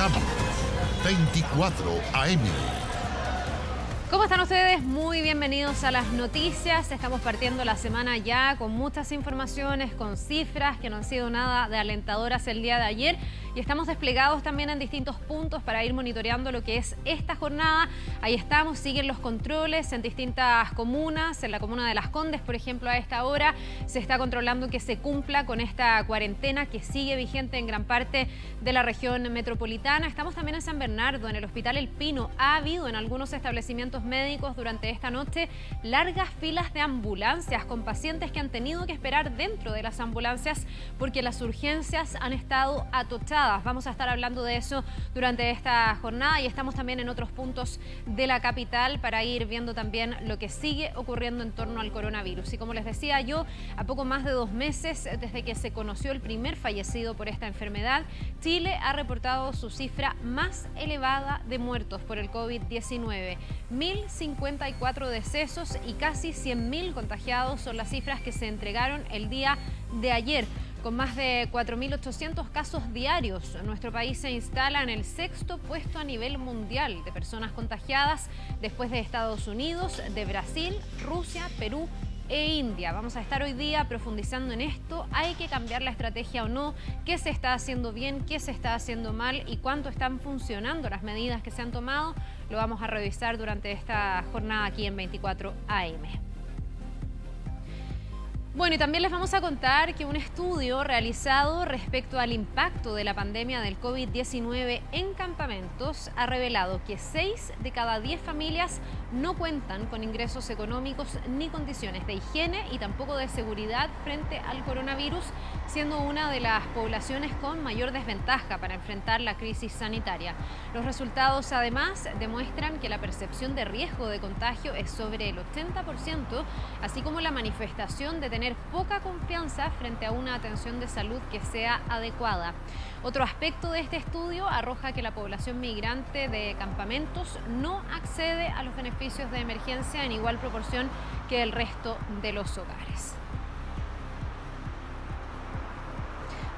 Cambio 24 AM. ¿Cómo están ustedes? Muy bienvenidos a las noticias. Estamos partiendo la semana ya con muchas informaciones, con cifras que no han sido nada de alentadoras el día de ayer. Y estamos desplegados también en distintos puntos para ir monitoreando lo que es esta jornada. Ahí estamos, siguen los controles en distintas comunas. En la comuna de Las Condes, por ejemplo, a esta hora se está controlando que se cumpla con esta cuarentena que sigue vigente en gran parte de la región metropolitana. Estamos también en San Bernardo, en el Hospital El Pino. Ha habido en algunos establecimientos médicos durante esta noche largas filas de ambulancias con pacientes que han tenido que esperar dentro de las ambulancias porque las urgencias han estado atochadas. Vamos a estar hablando de eso durante esta jornada y estamos también en otros puntos de la capital para ir viendo también lo que sigue ocurriendo en torno al coronavirus. Y como les decía yo, a poco más de 2 meses desde que se conoció el primer fallecido por esta enfermedad, Chile ha reportado su cifra más elevada de muertos por el COVID-19. 1.054 decesos y casi 100.000 contagiados son las cifras que se entregaron el día de ayer. Con más de 4.800 casos diarios, nuestro país se instala en el 6º puesto a nivel mundial de personas contagiadas, después de Estados Unidos, de Brasil, Rusia, Perú e India. Vamos a estar hoy día profundizando en esto. ¿Hay que cambiar la estrategia o no? ¿Qué se está haciendo bien? ¿Qué se está haciendo mal? ¿Y cuánto están funcionando las medidas que se han tomado? Lo vamos a revisar durante esta jornada aquí en 24 AM. Bueno, y también les vamos a contar que un estudio realizado respecto al impacto de la pandemia del COVID-19 en campamentos ha revelado que 6 de cada 10 familias no cuentan con ingresos económicos ni condiciones de higiene y tampoco de seguridad frente al coronavirus, siendo una de las poblaciones con mayor desventaja para enfrentar la crisis sanitaria. Los resultados además demuestran que la percepción de riesgo de contagio es sobre el 80%, así como la manifestación de tener poca confianza frente a una atención de salud que sea adecuada. Otro aspecto de este estudio arroja que la población migrante de campamentos no accede a los beneficios de emergencia en igual proporción que el resto de los hogares.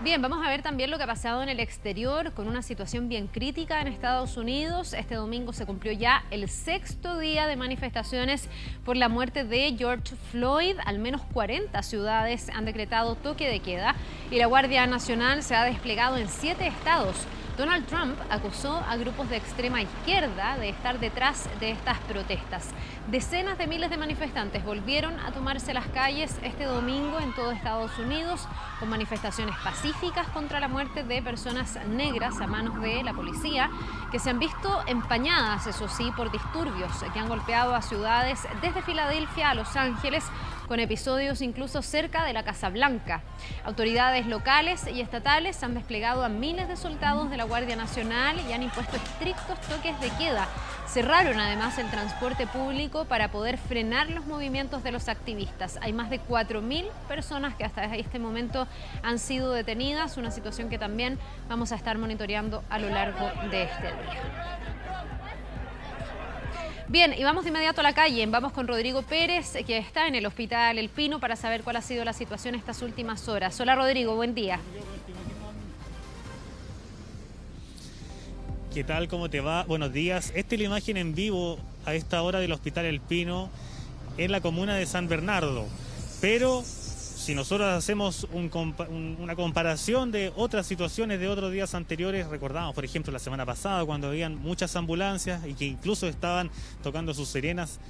Bien, vamos a ver también lo que ha pasado en el exterior con una situación bien crítica en Estados Unidos. Este domingo se cumplió ya el 6º día de manifestaciones por la muerte de George Floyd. Al menos 40 ciudades han decretado toque de queda y la Guardia Nacional se ha desplegado en 7 estados. Donald Trump acusó a grupos de extrema izquierda de estar detrás de estas protestas. Decenas de miles de manifestantes volvieron a tomarse las calles este domingo en todo Estados Unidos con manifestaciones pacíficas contra la muerte de personas negras a manos de la policía, que se han visto empañadas, eso sí, por disturbios que han golpeado a ciudades desde Filadelfia a Los Ángeles, con episodios incluso cerca de la Casa Blanca. Autoridades locales y estatales han desplegado a miles de soldados de la Guardia Nacional y han impuesto estrictos toques de queda. Cerraron además el transporte público para poder frenar los movimientos de los activistas. Hay más de 4.000 personas que hasta este momento han sido detenidas, una situación que también vamos a estar monitoreando a lo largo de este día. Bien, y vamos de inmediato a la calle. Vamos con Rodrigo Pérez, que está en el Hospital El Pino, para saber cuál ha sido la situación estas últimas horas. Hola Rodrigo, buen día. ¿Qué tal? ¿Cómo te va? Buenos días. Esta es la imagen en vivo a esta hora del Hospital El Pino en la comuna de San Bernardo. Pero si nosotros hacemos una comparación de otras situaciones de otros días anteriores, recordamos, por ejemplo, la semana pasada cuando habían muchas ambulancias y que incluso estaban tocando sus sirenas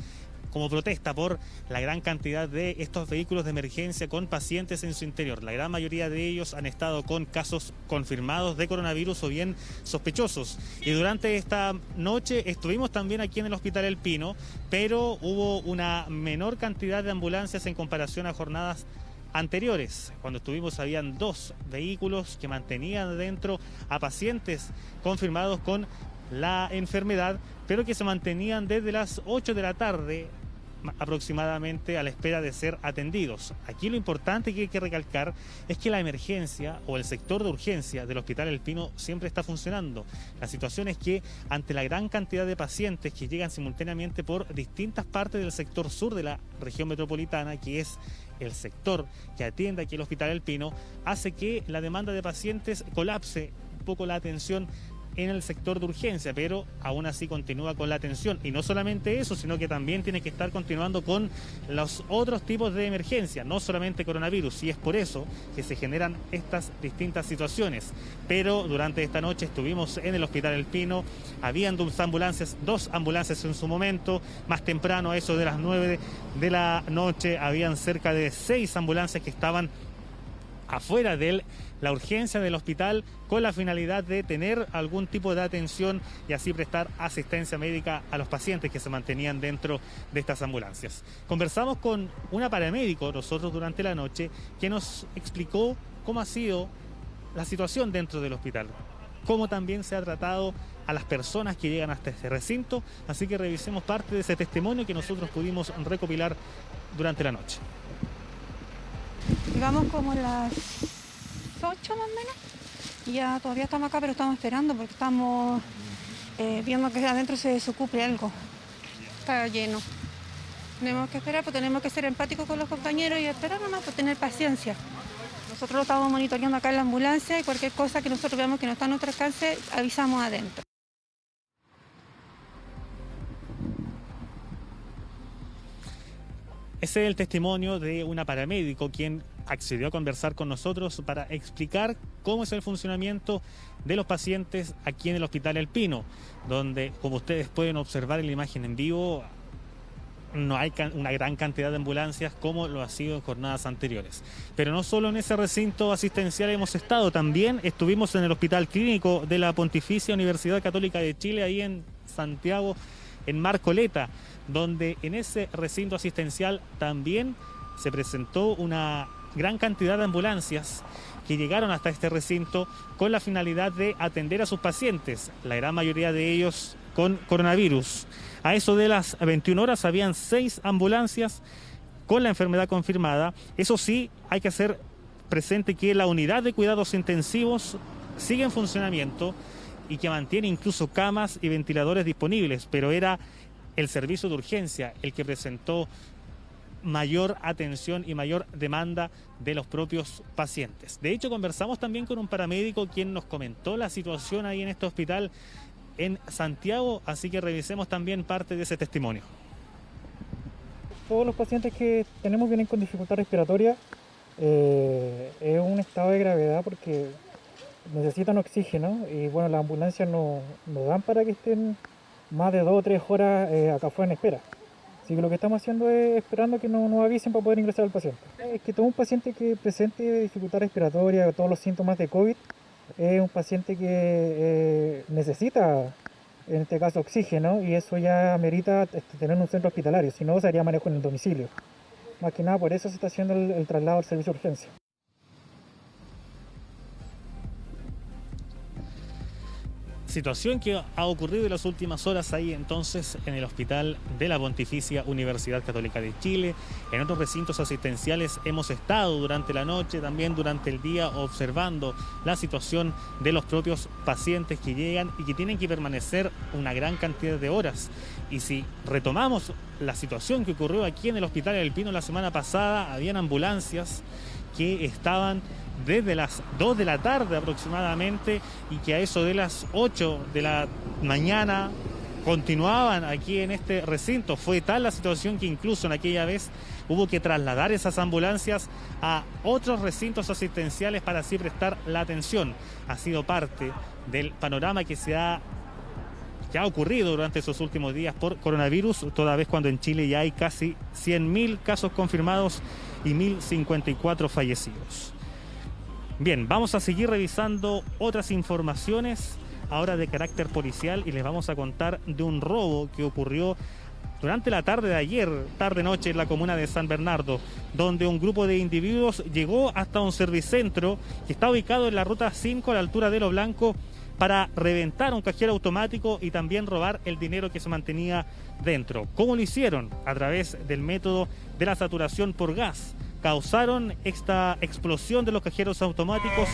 como protesta por la gran cantidad de estos vehículos de emergencia con pacientes en su interior. La gran mayoría de ellos han estado con casos confirmados de coronavirus o bien sospechosos. Y durante esta noche estuvimos también aquí en el Hospital El Pino, pero hubo una menor cantidad de ambulancias en comparación a jornadas anteriores. Cuando estuvimos habían 2 vehículos que mantenían dentro a pacientes confirmados con la enfermedad, pero que se mantenían desde las 8 de la tarde aproximadamente a la espera de ser atendidos. Aquí lo importante que hay que recalcar es que la emergencia o el sector de urgencia del Hospital El Pino siempre está funcionando. La situación es que ante la gran cantidad de pacientes que llegan simultáneamente por distintas partes del sector sur de la región metropolitana, que es el sector que atiende aquí el Hospital El Pino, hace que la demanda de pacientes colapse un poco la atención en el sector de urgencia, pero aún así continúa con la atención. Y no solamente eso, sino que también tiene que estar continuando con los otros tipos de emergencia, no solamente coronavirus, y es por eso que se generan estas distintas situaciones. Pero durante esta noche estuvimos en el Hospital El Pino, habían dos ambulancias en su momento, más temprano, a eso de las 9 de la noche, habían cerca de 6 ambulancias que estaban afuera de la urgencia del hospital con la finalidad de tener algún tipo de atención y así prestar asistencia médica a los pacientes que se mantenían dentro de estas ambulancias. Conversamos con una paramédico nosotros durante la noche que nos explicó cómo ha sido la situación dentro del hospital, cómo también se ha tratado a las personas que llegan hasta este recinto, así que revisemos parte de ese testimonio que nosotros pudimos recopilar durante la noche. Llegamos como a las 8 más o menos y ya todavía estamos acá, pero estamos esperando porque estamos viendo que adentro se desocupe algo. Está lleno. Tenemos que esperar, pues tenemos que ser empáticos con los compañeros y esperar nomás, pues tener paciencia. Nosotros lo estamos monitoreando acá en la ambulancia y cualquier cosa que nosotros veamos que no está a nuestro alcance, avisamos adentro. Ese es el testimonio de una paramédico quien accedió a conversar con nosotros para explicar cómo es el funcionamiento de los pacientes aquí en el Hospital El Pino, donde, como ustedes pueden observar en la imagen en vivo, no hay una gran cantidad de ambulancias como lo ha sido en jornadas anteriores. Pero no solo en ese recinto asistencial hemos estado, también estuvimos en el Hospital Clínico de la Pontificia Universidad Católica de Chile, ahí en Santiago, en Marcoleta, donde en ese recinto asistencial también se presentó una gran cantidad de ambulancias que llegaron hasta este recinto con la finalidad de atender a sus pacientes, la gran mayoría de ellos con coronavirus. A eso de las 21 horas habían 6 ambulancias con la enfermedad confirmada. Eso sí, hay que hacer presente que la unidad de cuidados intensivos sigue en funcionamiento y que mantiene incluso camas y ventiladores disponibles, pero era el servicio de urgencia el que presentó mayor atención y mayor demanda de los propios pacientes. De hecho, conversamos también con un paramédico quien nos comentó la situación ahí en este hospital en Santiago, así que revisemos también parte de ese testimonio. Todos los pacientes que tenemos vienen con dificultad respiratoria. Es un estado de gravedad porque necesitan oxígeno y bueno, las ambulancias no dan para que estén más de 2 o 3 horas acá afuera en espera. Así que lo que estamos haciendo es esperando que nos avisen para poder ingresar al paciente. Es que todo un paciente que presente dificultad respiratoria, todos los síntomas de COVID, es un paciente que necesita, en este caso, oxígeno, y eso ya amerita tener un centro hospitalario, si no sería manejo en el domicilio. Más que nada por eso se está haciendo el traslado al servicio de urgencia. Situación que ha ocurrido en las últimas horas ahí entonces en el Hospital de la Pontificia Universidad Católica de Chile. En otros recintos asistenciales hemos estado durante la noche, también durante el día, observando la situación de los propios pacientes que llegan y que tienen que permanecer una gran cantidad de horas. Y si retomamos la situación que ocurrió aquí en el Hospital El Pino la semana pasada, habían ambulancias que estaban desde las 2 de la tarde aproximadamente y que a eso de las 8 de la mañana continuaban aquí en este recinto. Fue tal la situación que incluso en aquella vez hubo que trasladar esas ambulancias a otros recintos asistenciales para así prestar la atención. Ha sido parte del panorama que ha ocurrido durante esos últimos días por coronavirus, toda vez cuando en Chile ya hay casi 100.000 casos confirmados y 1.054 fallecidos. Bien, vamos a seguir revisando otras informaciones ahora de carácter policial y les vamos a contar de un robo que ocurrió durante la tarde de ayer, tarde-noche, en la comuna de San Bernardo, donde un grupo de individuos llegó hasta un servicentro que está ubicado en la ruta 5 a la altura de Lo Blanco para reventar un cajero automático y también robar el dinero que se mantenía dentro. ¿Cómo lo hicieron? A través del método de la saturación por gas. Causaron esta explosión de los cajeros automáticos.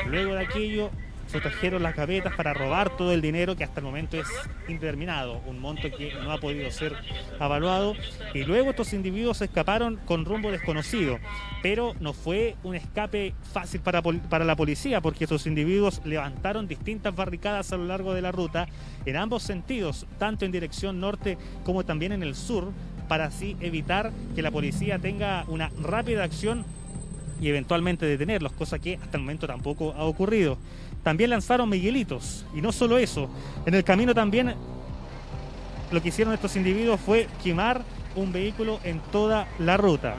Luego de aquello sustrajeron las gavetas para robar todo el dinero, que hasta el momento es indeterminado, un monto que no ha podido ser evaluado, y luego estos individuos escaparon con rumbo desconocido, pero no fue un escape fácil para la policía, porque estos individuos levantaron distintas barricadas a lo largo de la ruta en ambos sentidos, tanto en dirección norte como también en el sur, para así evitar que la policía tenga una rápida acción y eventualmente detenerlos, cosa que hasta el momento tampoco ha ocurrido. También lanzaron miguelitos, y no solo eso, en el camino también lo que hicieron estos individuos fue quemar un vehículo en toda la ruta.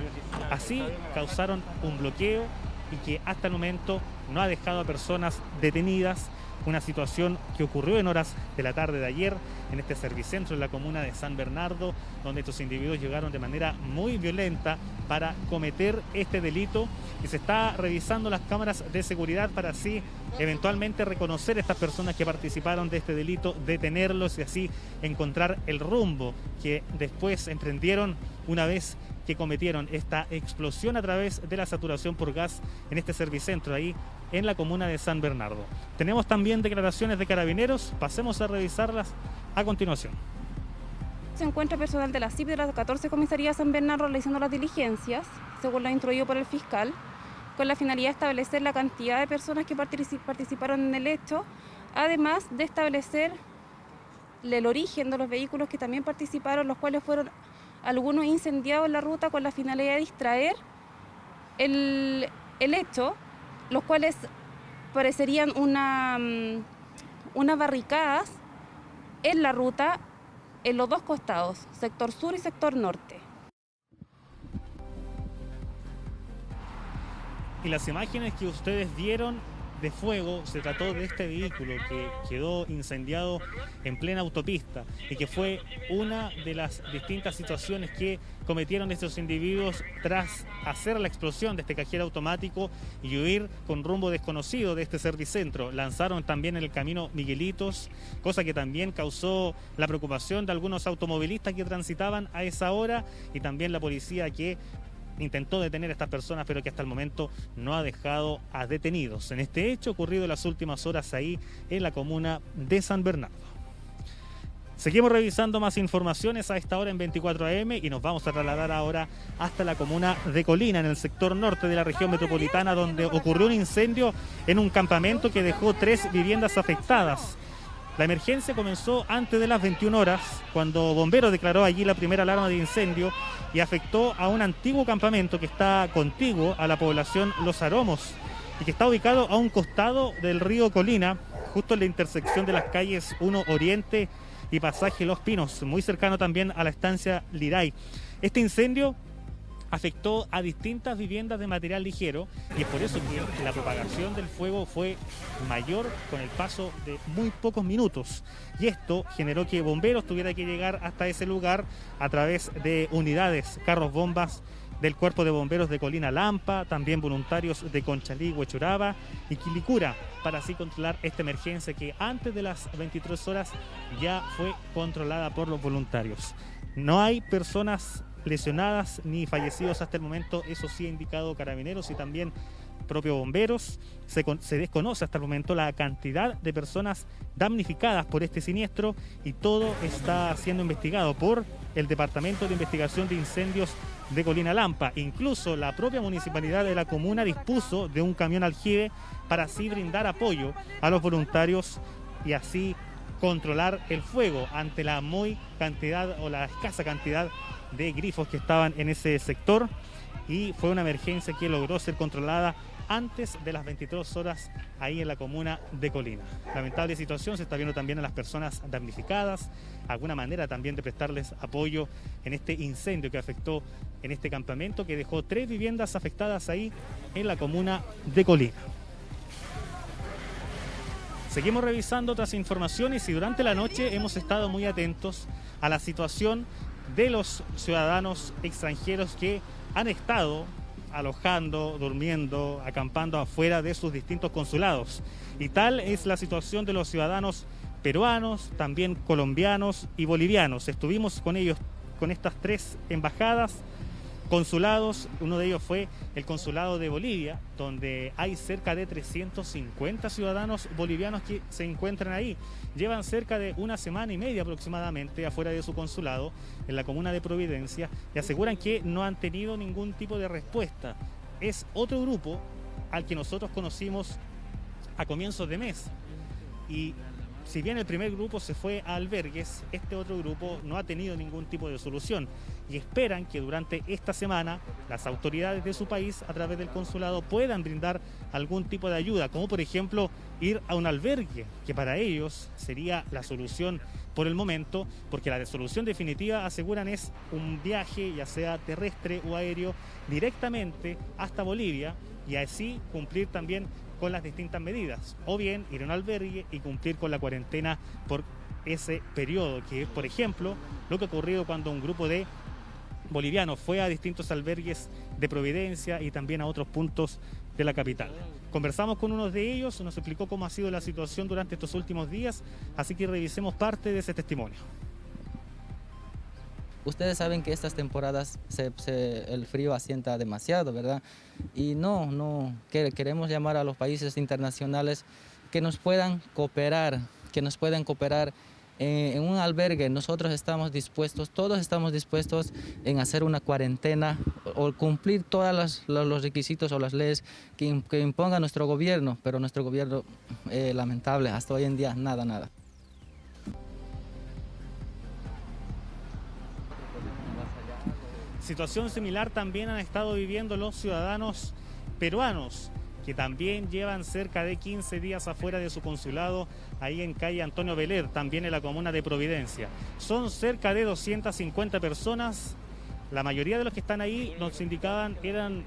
Así causaron un bloqueo y que hasta el momento no ha dejado a personas detenidas, una situación que ocurrió en horas de la tarde de ayer en este servicentro en la comuna de San Bernardo, donde estos individuos llegaron de manera muy violenta para cometer este delito, y se está revisando las cámaras de seguridad para así eventualmente reconocer a estas personas que participaron de este delito, detenerlos y así encontrar el rumbo que después emprendieron una vez que cometieron esta explosión a través de la saturación por gas en este servicentro ahí en la comuna de San Bernardo. Tenemos también declaraciones de carabineros, pasemos a revisarlas a continuación. Se encuentra personal de la CIP de la 14 Comisaría de San Bernardo realizando las diligencias, según lo instruido por el fiscal, con la finalidad de establecer la cantidad de personas que participaron en el hecho, además de establecer el origen de los vehículos que también participaron, los cuales fueron algunos incendiados en la ruta con la finalidad de distraer el hecho, los cuales parecerían unas barricadas en la ruta en los dos costados, sector sur y sector norte. Y las imágenes que ustedes vieron de fuego, se trató de este vehículo que quedó incendiado en plena autopista y que fue una de las distintas situaciones que cometieron estos individuos tras hacer la explosión de este cajero automático y huir con rumbo desconocido de este servicentro. Lanzaron también en el camino miguelitos, cosa que también causó la preocupación de algunos automovilistas que transitaban a esa hora, y también la policía que intentó detener a estas personas, pero que hasta el momento no ha dejado a detenidos en este hecho ocurrido en las últimas horas ahí en la comuna de San Bernardo. Seguimos revisando más informaciones a esta hora en 24 AM y nos vamos a trasladar ahora hasta la comuna de Colina, en el sector norte de la región metropolitana, donde ocurrió un incendio en un campamento que dejó 3 viviendas afectadas. La emergencia comenzó antes de las 21 horas, cuando Bomberos declaró allí la primera alarma de incendio y afectó a un antiguo campamento que está contiguo a la población Los Aromos y que está ubicado a un costado del río Colina, justo en la intersección de las calles 1 Oriente y Pasaje Los Pinos, muy cercano también a la estancia Liray. Este incendio afectó a distintas viviendas de material ligero y es por eso que la propagación del fuego fue mayor con el paso de muy pocos minutos, y esto generó que Bomberos tuviera que llegar hasta ese lugar a través de unidades, carros bombas del Cuerpo de Bomberos de Colina Lampa, también voluntarios de Conchalí, Huechuraba y Quilicura, para así controlar esta emergencia que antes de las 23 horas ya fue controlada por los voluntarios. No hay personas lesionadas ni fallecidos hasta el momento, eso sí ha indicado Carabineros y también propio Bomberos. Se desconoce hasta el momento la cantidad de personas damnificadas por este siniestro y todo está siendo investigado por el Departamento de Investigación de Incendios de Colina Lampa. Incluso la propia municipalidad de la comuna dispuso de un camión aljibe para así brindar apoyo a los voluntarios y así controlar el fuego ante la la escasa cantidad de grifos que estaban en ese sector, y fue una emergencia que logró ser controlada antes de las 22 horas ahí en la comuna de Colina. Lamentable situación, se está viendo también a las personas damnificadas, alguna manera también de prestarles apoyo en este incendio que afectó en este campamento, que dejó 3 viviendas afectadas ahí en la comuna de Colina. Seguimos revisando otras informaciones y durante la noche hemos estado muy atentos a la situación de los ciudadanos extranjeros que han estado alojando, durmiendo, acampando afuera de sus distintos consulados. Y tal es la situación de los ciudadanos peruanos, también colombianos y bolivianos. Estuvimos con ellos, con estas 3 embajadas, consulados. Uno de ellos fue el consulado de Bolivia, donde hay cerca de 350 ciudadanos bolivianos que se encuentran ahí. Llevan cerca de una semana y media aproximadamente afuera de su consulado en la comuna de Providencia y aseguran que no han tenido ningún tipo de respuesta. Es otro grupo al que nosotros conocimos a comienzos de mes, y si bien el primer grupo se fue a albergues, este otro grupo no ha tenido ningún tipo de solución y esperan que durante esta semana las autoridades de su país a través del consulado puedan brindar algún tipo de ayuda, como por ejemplo ir a un albergue, que para ellos sería la solución por el momento, porque la solución definitiva, aseguran, es un viaje, ya sea terrestre o aéreo, directamente hasta Bolivia, y así cumplir también con las distintas medidas, o bien ir a un albergue y cumplir con la cuarentena por ese periodo, que es, por ejemplo, lo que ha ocurrido cuando un grupo de bolivianos fue a distintos albergues de Providencia y también a otros puntos de la capital. Conversamos con uno de ellos, nos explicó cómo ha sido la situación durante estos últimos días, así que revisemos parte de ese testimonio. Ustedes saben que estas temporadas el frío asienta demasiado, ¿verdad? Y queremos llamar a los países internacionales que nos puedan cooperar, en un albergue. Nosotros estamos dispuestos, todos estamos dispuestos en hacer una cuarentena o cumplir todos los requisitos o las leyes que imponga nuestro gobierno, pero nuestro gobierno, lamentable, hasta hoy en día nada. Situación similar también han estado viviendo los ciudadanos peruanos, que también llevan cerca de 15 días afuera de su consulado, ahí en calle Antonio Veler, también en la comuna de Providencia. Son cerca de 250 personas, la mayoría de los que están ahí, nos indicaban, eran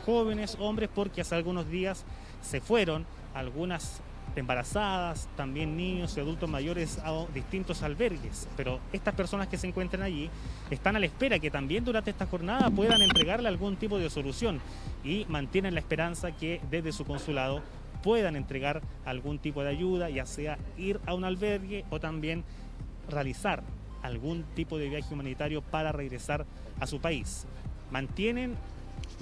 jóvenes, hombres, porque hace algunos días se fueron algunas embarazadas, también niños y adultos mayores a distintos albergues, pero estas personas que se encuentran allí están a la espera que también durante esta jornada puedan entregarle algún tipo de solución y mantienen la esperanza que desde su consulado puedan entregar algún tipo de ayuda, ya sea ir a un albergue o también realizar algún tipo de viaje humanitario para regresar a su país. Mantienen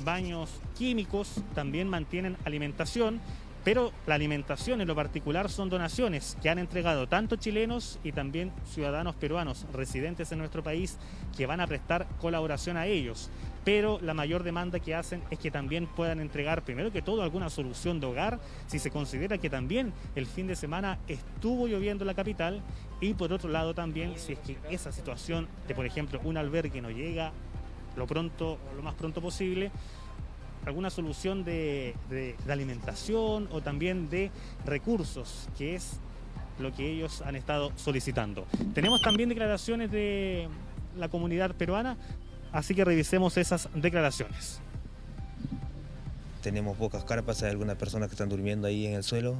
baños químicos, también mantienen alimentación, pero la alimentación en lo particular son donaciones que han entregado tanto chilenos y también ciudadanos peruanos residentes en nuestro país, que van a prestar colaboración a ellos. Pero la mayor demanda que hacen es que también puedan entregar, primero que todo, alguna solución de hogar, si se considera que también el fin de semana estuvo lloviendo en la capital, y por otro lado también, si es que esa situación de, por ejemplo, un albergue no llega lo más pronto posible, alguna solución de alimentación o también de recursos, que es lo que ellos han estado solicitando. Tenemos también declaraciones de la comunidad peruana, así que revisemos esas declaraciones. Tenemos pocas carpas, hay algunas personas que están durmiendo ahí en el suelo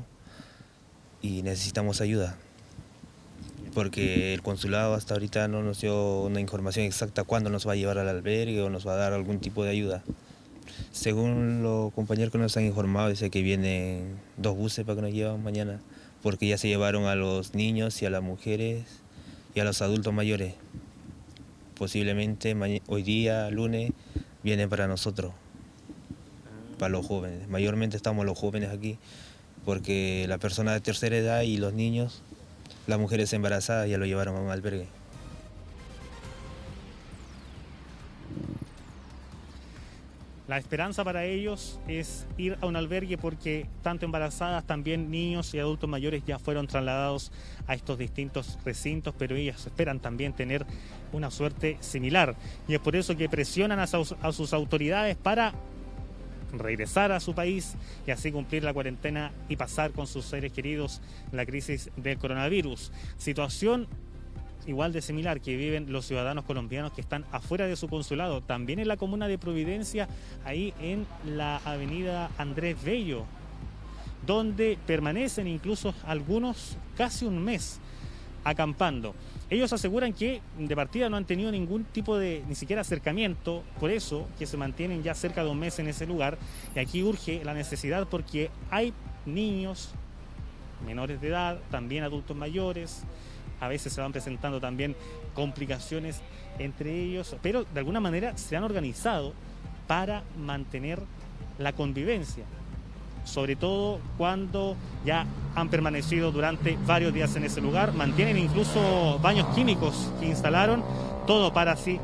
y necesitamos ayuda, porque el consulado hasta ahorita no nos dio una información exacta cuándo nos va a llevar al albergue o nos va a dar algún tipo de ayuda. Según los compañeros que nos han informado, dice que vienen 2 buses para que nos lleven mañana, porque ya se llevaron a los niños y a las mujeres y a los adultos mayores. Posiblemente hoy día, lunes, vienen para nosotros, para los jóvenes. Mayormente estamos los jóvenes aquí, porque las personas de tercera edad y los niños, las mujeres embarazadas ya lo llevaron a un albergue. La esperanza para ellos es ir a un albergue, porque tanto embarazadas, también niños y adultos mayores ya fueron trasladados a estos distintos recintos, pero ellas esperan también tener una suerte similar. Y es por eso que presionan a sus autoridades para regresar a su país y así cumplir la cuarentena y pasar con sus seres queridos la crisis del coronavirus. Situación igual de similar que viven los ciudadanos colombianos que están afuera de su consulado, también en la comuna de Providencia, ahí en la avenida Andrés Bello, donde permanecen incluso algunos casi un mes acampando. Ellos aseguran que de partida no han tenido ningún tipo de, ni siquiera acercamiento, por eso que se mantienen ya cerca de un mes en ese lugar, y aquí urge la necesidad porque hay niños menores de edad, también adultos mayores, a veces se van presentando también complicaciones entre ellos, pero de alguna manera se han organizado para mantener la convivencia, sobre todo cuando ya han permanecido durante varios días en ese lugar. Mantienen incluso baños químicos que instalaron, todo para así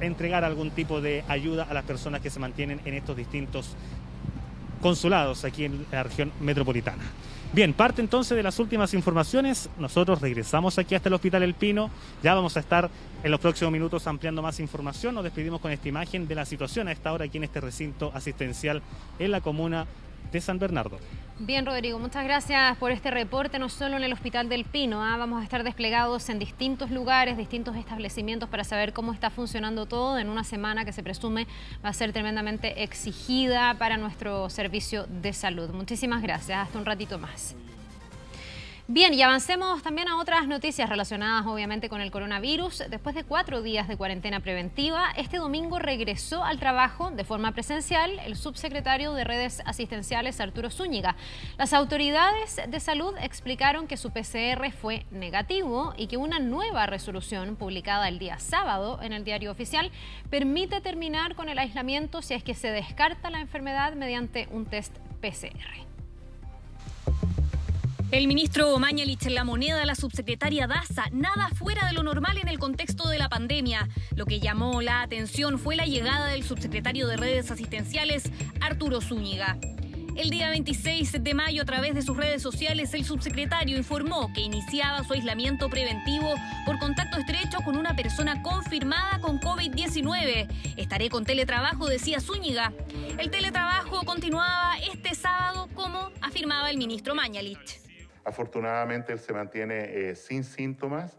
entregar algún tipo de ayuda a las personas que se mantienen en estos distintos consulados aquí en la región metropolitana. Bien, parte entonces de las últimas informaciones. Nosotros regresamos aquí hasta el Hospital El Pino. Ya vamos a estar en los próximos minutos ampliando más información. Nos despedimos con esta imagen de la situación a esta hora aquí en este recinto asistencial en la comuna de San Bernardo. Bien, Rodrigo, muchas gracias por este reporte, no solo en el Hospital del Pino, vamos a estar desplegados en distintos lugares, distintos establecimientos para saber cómo está funcionando todo en una semana que se presume va a ser tremendamente exigida para nuestro servicio de salud. Muchísimas gracias, hasta un ratito más. Bien, y avancemos también a otras noticias relacionadas obviamente con el coronavirus. Después de 4 días de cuarentena preventiva, este domingo regresó al trabajo de forma presencial el subsecretario de Redes Asistenciales, Arturo Zúñiga. Las autoridades de salud explicaron que su PCR fue negativo y que una nueva resolución publicada el día sábado en el Diario Oficial permite terminar con el aislamiento si es que se descarta la enfermedad mediante un test PCR. El ministro Mañalich en La Moneda, la subsecretaria Daza, nada fuera de lo normal en el contexto de la pandemia. Lo que llamó la atención fue la llegada del subsecretario de Redes Asistenciales, Arturo Zúñiga. El día 26 de mayo, a través de sus redes sociales, el subsecretario informó que iniciaba su aislamiento preventivo por contacto estrecho con una persona confirmada con COVID-19. Estaré con teletrabajo, decía Zúñiga. El teletrabajo continuaba este sábado, como afirmaba el ministro Mañalich. Afortunadamente él se mantiene sin síntomas,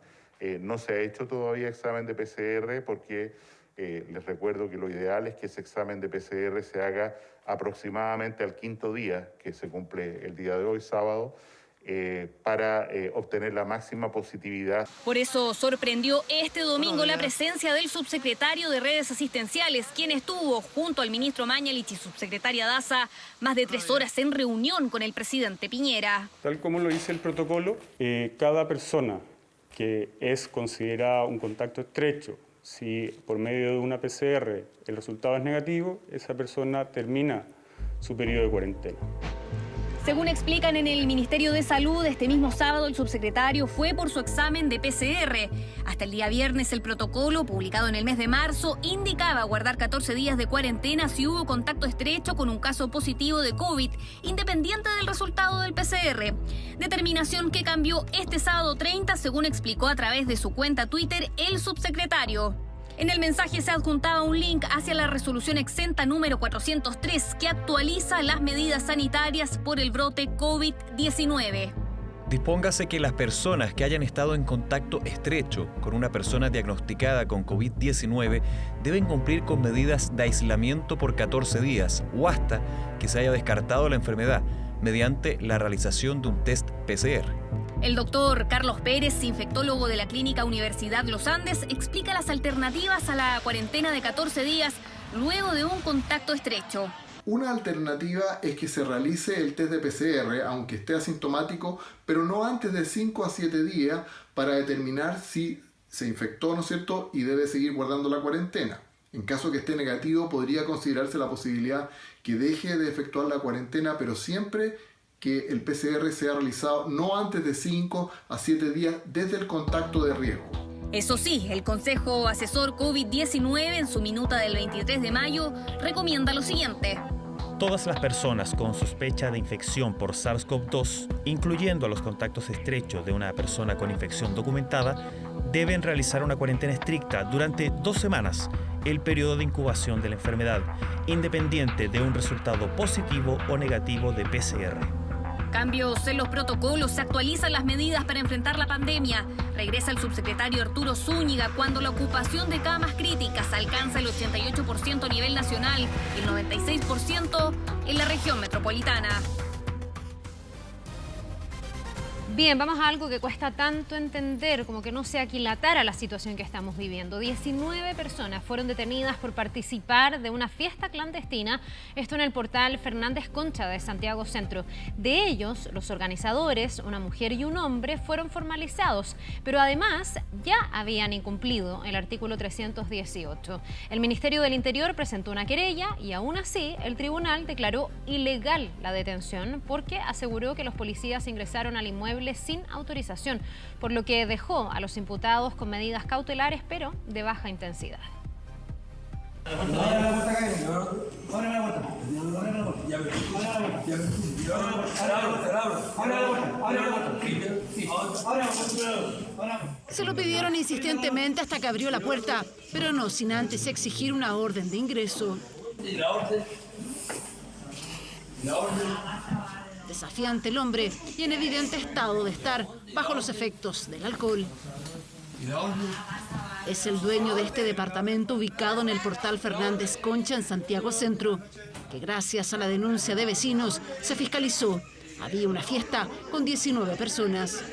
no se ha hecho todavía examen de PCR porque les recuerdo que lo ideal es que ese examen de PCR se haga aproximadamente al 5.º día, que se cumple el día de hoy, sábado, para obtener la máxima positividad. Por eso sorprendió este domingo la presencia del subsecretario de Redes Asistenciales, quien estuvo junto al ministro Mañalich y subsecretaria Daza más de 3 horas en reunión con el presidente Piñera. Tal como lo dice el protocolo, cada persona que es considerada un contacto estrecho, si por medio de una PCR el resultado es negativo, esa persona termina su periodo de cuarentena. Según explican en el Ministerio de Salud, este mismo sábado el subsecretario fue por su examen de PCR. Hasta el día viernes el protocolo, publicado en el mes de marzo, indicaba guardar 14 días de cuarentena si hubo contacto estrecho con un caso positivo de COVID, independiente del resultado del PCR. Determinación que cambió este sábado 30, según explicó a través de su cuenta Twitter el subsecretario. En el mensaje se adjuntaba un link hacia la resolución exenta número 403 que actualiza las medidas sanitarias por el brote COVID-19. Dispóngase que las personas que hayan estado en contacto estrecho con una persona diagnosticada con COVID-19 deben cumplir con medidas de aislamiento por 14 días o hasta que se haya descartado la enfermedad mediante la realización de un test PCR. El doctor Carlos Pérez, infectólogo de la Clínica Universidad Los Andes, explica las alternativas a la cuarentena de 14 días luego de un contacto estrecho. Una alternativa es que se realice el test de PCR, aunque esté asintomático, pero no antes de 5 a 7 días para determinar si se infectó, ¿no es cierto?, y debe seguir guardando la cuarentena. En caso que esté negativo, podría considerarse la posibilidad que deje de efectuar la cuarentena, pero siempre que el PCR sea realizado no antes de 5 a 7 días desde el contacto de riesgo. Eso sí, el Consejo Asesor COVID-19 en su minuta del 23 de mayo recomienda lo siguiente. Todas las personas con sospecha de infección por SARS-CoV-2, incluyendo a los contactos estrechos de una persona con infección documentada, deben realizar una cuarentena estricta durante 2 semanas, el periodo de incubación de la enfermedad, independiente de un resultado positivo o negativo de PCR. Cambios en los protocolos, se actualizan las medidas para enfrentar la pandemia. Regresa el subsecretario Arturo Zúñiga cuando la ocupación de camas críticas alcanza el 88% a nivel nacional y el 96% en la región metropolitana. Bien, vamos a algo que cuesta tanto entender, como que no se aquilatara la situación que estamos viviendo. 19 personas fueron detenidas por participar de una fiesta clandestina, esto en el portal Fernández Concha de Santiago Centro. De ellos, los organizadores, una mujer y un hombre, fueron formalizados, pero además ya habían incumplido el artículo 318. El Ministerio del Interior presentó una querella y aún así el tribunal declaró ilegal la detención porque aseguró que los policías ingresaron al inmueble sin autorización, por lo que dejó a los imputados con medidas cautelares, pero de baja intensidad. Se lo pidieron insistentemente hasta que abrió la puerta, pero no sin antes exigir una orden de ingreso. Desafiante el hombre y en evidente estado de estar bajo los efectos del alcohol. Es el dueño de este departamento ubicado en el portal Fernández Concha en Santiago Centro, que gracias a la denuncia de vecinos se fiscalizó. Había una fiesta con 19 personas.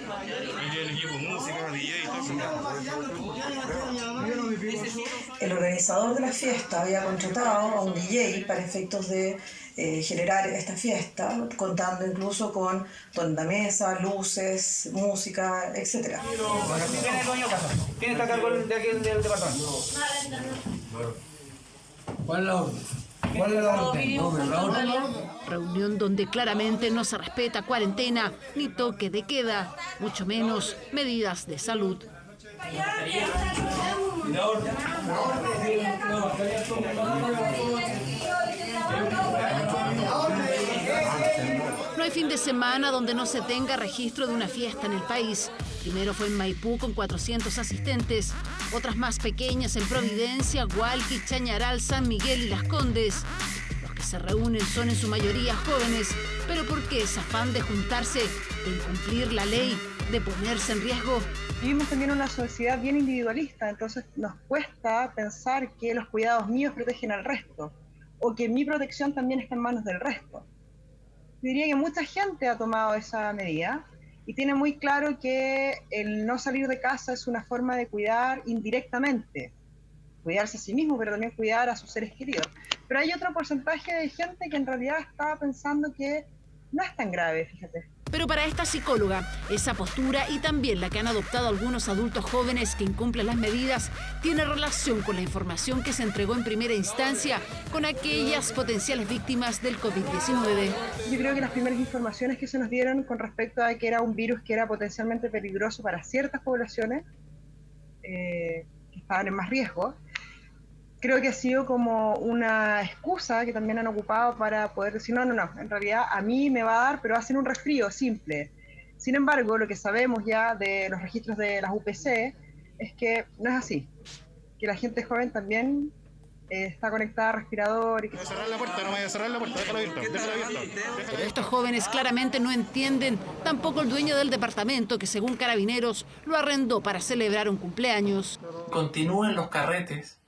El organizador de la fiesta había contratado a un DJ para efectos de generar esta fiesta, contando incluso con tornamesa, luces, música, etc. ¿Quién está a cargo del departamento? ¿Cuál es la orden? ¿Cuál es la orden? Reunión donde claramente no se respeta cuarentena ni toque de queda, mucho menos medidas de salud. No hay fin de semana donde no se tenga registro de una fiesta en el país. Primero fue en Maipú con 400 asistentes, otras más pequeñas en Providencia, Hualqui, Chañaral, San Miguel y Las Condes. Los que se reúnen son en su mayoría jóvenes, pero ¿por qué ese afán de juntarse, de incumplir la ley, de ponerse en riesgo? Vivimos también una sociedad bien individualista, entonces nos cuesta pensar que los cuidados míos protegen al resto, o que mi protección también está en manos del resto. Yo diría que mucha gente ha tomado esa medida y tiene muy claro que el no salir de casa es una forma de cuidar indirectamente, cuidarse a sí mismo, pero también cuidar a sus seres queridos. Pero hay otro porcentaje de gente que en realidad está pensando que no es tan grave, fíjate. Pero para esta psicóloga, esa postura y también la que han adoptado algunos adultos jóvenes que incumplen las medidas tiene relación con la información que se entregó en primera instancia con aquellas potenciales víctimas del COVID-19. Yo creo que las primeras informaciones que se nos dieron con respecto a que era un virus que era potencialmente peligroso para ciertas poblaciones que estaban en más riesgo, creo que ha sido como una excusa que también han ocupado para poder decir, no, en realidad a mí me va a dar, pero va a ser un resfrío simple. Sin embargo, lo que sabemos ya de los registros de las UPC es que no es así, que la gente joven también está conectada a respirador y que... Cerrar la puerta, no vaya a cerrar la puerta, déjala abierta, déjala abierta. Pero estos jóvenes claramente no entienden, tampoco el dueño del departamento que según Carabineros lo arrendó para celebrar un cumpleaños. Continúen los carretes.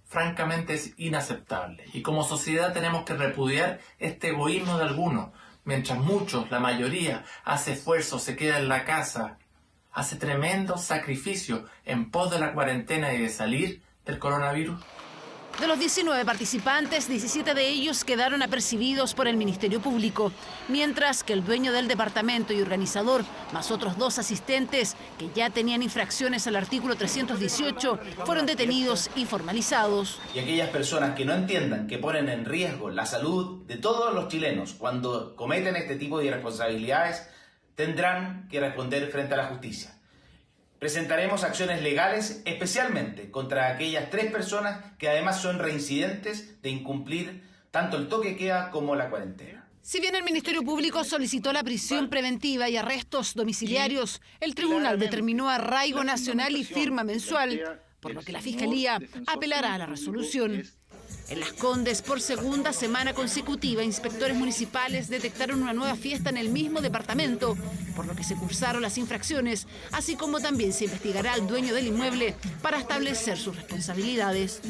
Francamente es inaceptable y como sociedad tenemos que repudiar este egoísmo de algunos, mientras muchos, la mayoría, hace esfuerzo, se queda en la casa, hace tremendo sacrificio en pos de la cuarentena y de salir del coronavirus. De los 19 participantes, 17 de ellos quedaron apercibidos por el Ministerio Público, mientras que el dueño del departamento y organizador, más otros 2 asistentes que ya tenían infracciones al artículo 318, fueron detenidos y formalizados. Y aquellas personas que no entiendan que ponen en riesgo la salud de todos los chilenos cuando cometen este tipo de irresponsabilidades, tendrán que responder frente a la justicia. Presentaremos acciones legales especialmente contra aquellas 3 personas que además son reincidentes de incumplir tanto el toque de queda como la cuarentena. Si bien el Ministerio Público solicitó la prisión preventiva y arrestos domiciliarios, el tribunal determinó arraigo nacional y firma mensual, por lo que la Fiscalía apelará a la resolución. En Las Condes, por segunda semana consecutiva, inspectores municipales detectaron una nueva fiesta en el mismo departamento, por lo que se cursaron las infracciones, así como también se investigará al dueño del inmueble para establecer sus responsabilidades.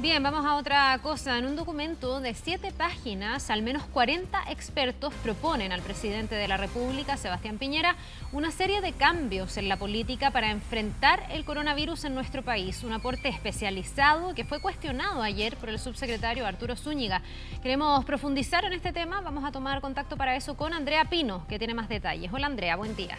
Bien, vamos a otra cosa. En un documento de 7 páginas, al menos 40 expertos proponen al presidente de la República, Sebastián Piñera, una serie de cambios en la política para enfrentar el coronavirus en nuestro país. Un aporte especializado que fue cuestionado ayer por el subsecretario Arturo Zúñiga. Queremos profundizar en este tema. Vamos a tomar contacto para eso con Andrea Pino, que tiene más detalles. Hola Andrea, buen día.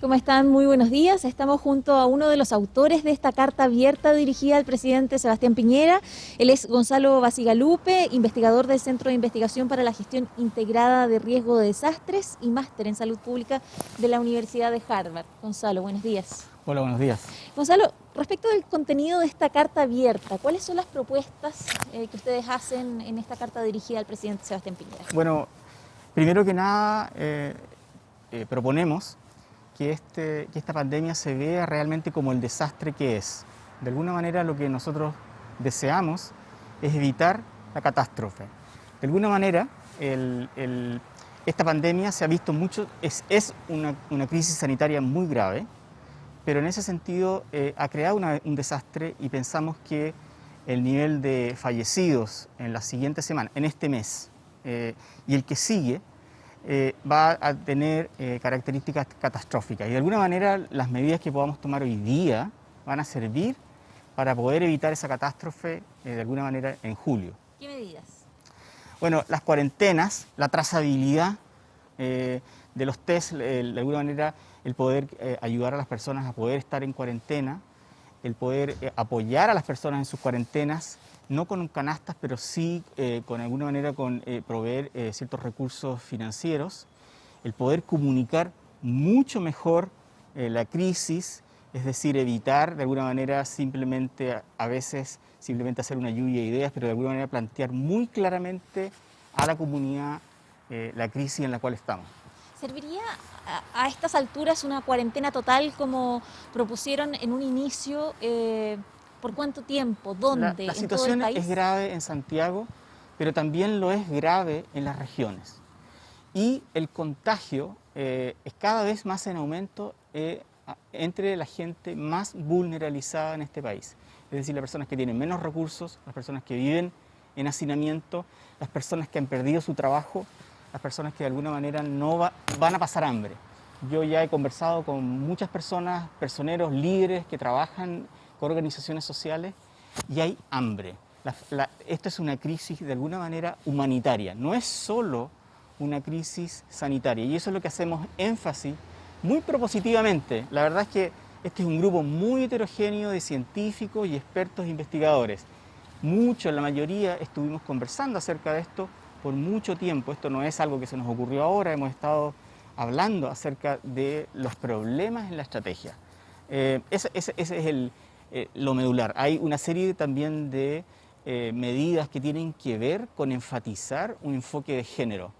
¿Cómo están? Muy buenos días. Estamos junto a uno de los autores de esta carta abierta dirigida al presidente Sebastián Piñera. Él es Gonzalo Bacigalupe, investigador del Centro de Investigación para la Gestión Integrada de Riesgo de Desastres y máster en Salud Pública de la Universidad de Harvard. Gonzalo, buenos días. Hola, buenos días. Gonzalo, respecto del contenido de esta carta abierta, ¿cuáles son las propuestas que ustedes hacen en esta carta dirigida al presidente Sebastián Piñera? Bueno, primero que nada, proponemos que esta pandemia se vea realmente como el desastre que es. De alguna manera lo que nosotros deseamos es evitar la catástrofe. De alguna manera esta pandemia se ha visto mucho, es una crisis sanitaria muy grave, pero en ese sentido ha creado un desastre y pensamos que el nivel de fallecidos en la siguiente semana, en este mes y el que sigue, va a tener características catastróficas y de alguna manera las medidas que podamos tomar hoy día van a servir para poder evitar esa catástrofe de alguna manera en julio. ¿Qué medidas? Bueno, las cuarentenas, la trazabilidad de los test, de alguna manera el poder ayudar a las personas a poder estar en cuarentena, el poder apoyar a las personas en sus cuarentenas, no con canastas, pero sí con alguna manera con proveer ciertos recursos financieros, el poder comunicar mucho mejor la crisis, es decir, evitar de alguna manera simplemente, a veces simplemente hacer una lluvia de ideas, pero de alguna manera plantear muy claramente a la comunidad la crisis en la cual estamos. ¿Serviría a estas alturas una cuarentena total como propusieron en un inicio? ¿Por cuánto tiempo? ¿Dónde? La situación es grave en Santiago, pero también lo es grave en las regiones. Y el contagio es cada vez más en aumento entre la gente más vulnerabilizada en este país. Es decir, las personas que tienen menos recursos, las personas que viven en hacinamiento, las personas que han perdido su trabajo, las personas que de alguna manera van a pasar hambre. Yo ya he conversado con muchas personas, personeros, líderes que trabajan organizaciones sociales y hay hambre. Esto es una crisis de alguna manera humanitaria, no es solo una crisis sanitaria y eso es lo que hacemos énfasis muy propositivamente. La verdad es que este es un grupo muy heterogéneo de científicos y expertos investigadores. La mayoría estuvimos conversando acerca de esto por mucho tiempo. Esto no es algo que se nos ocurrió ahora, hemos estado hablando acerca de los problemas en la estrategia. Ese es lo medular. Hay una serie también de medidas que tienen que ver con enfatizar un enfoque de género,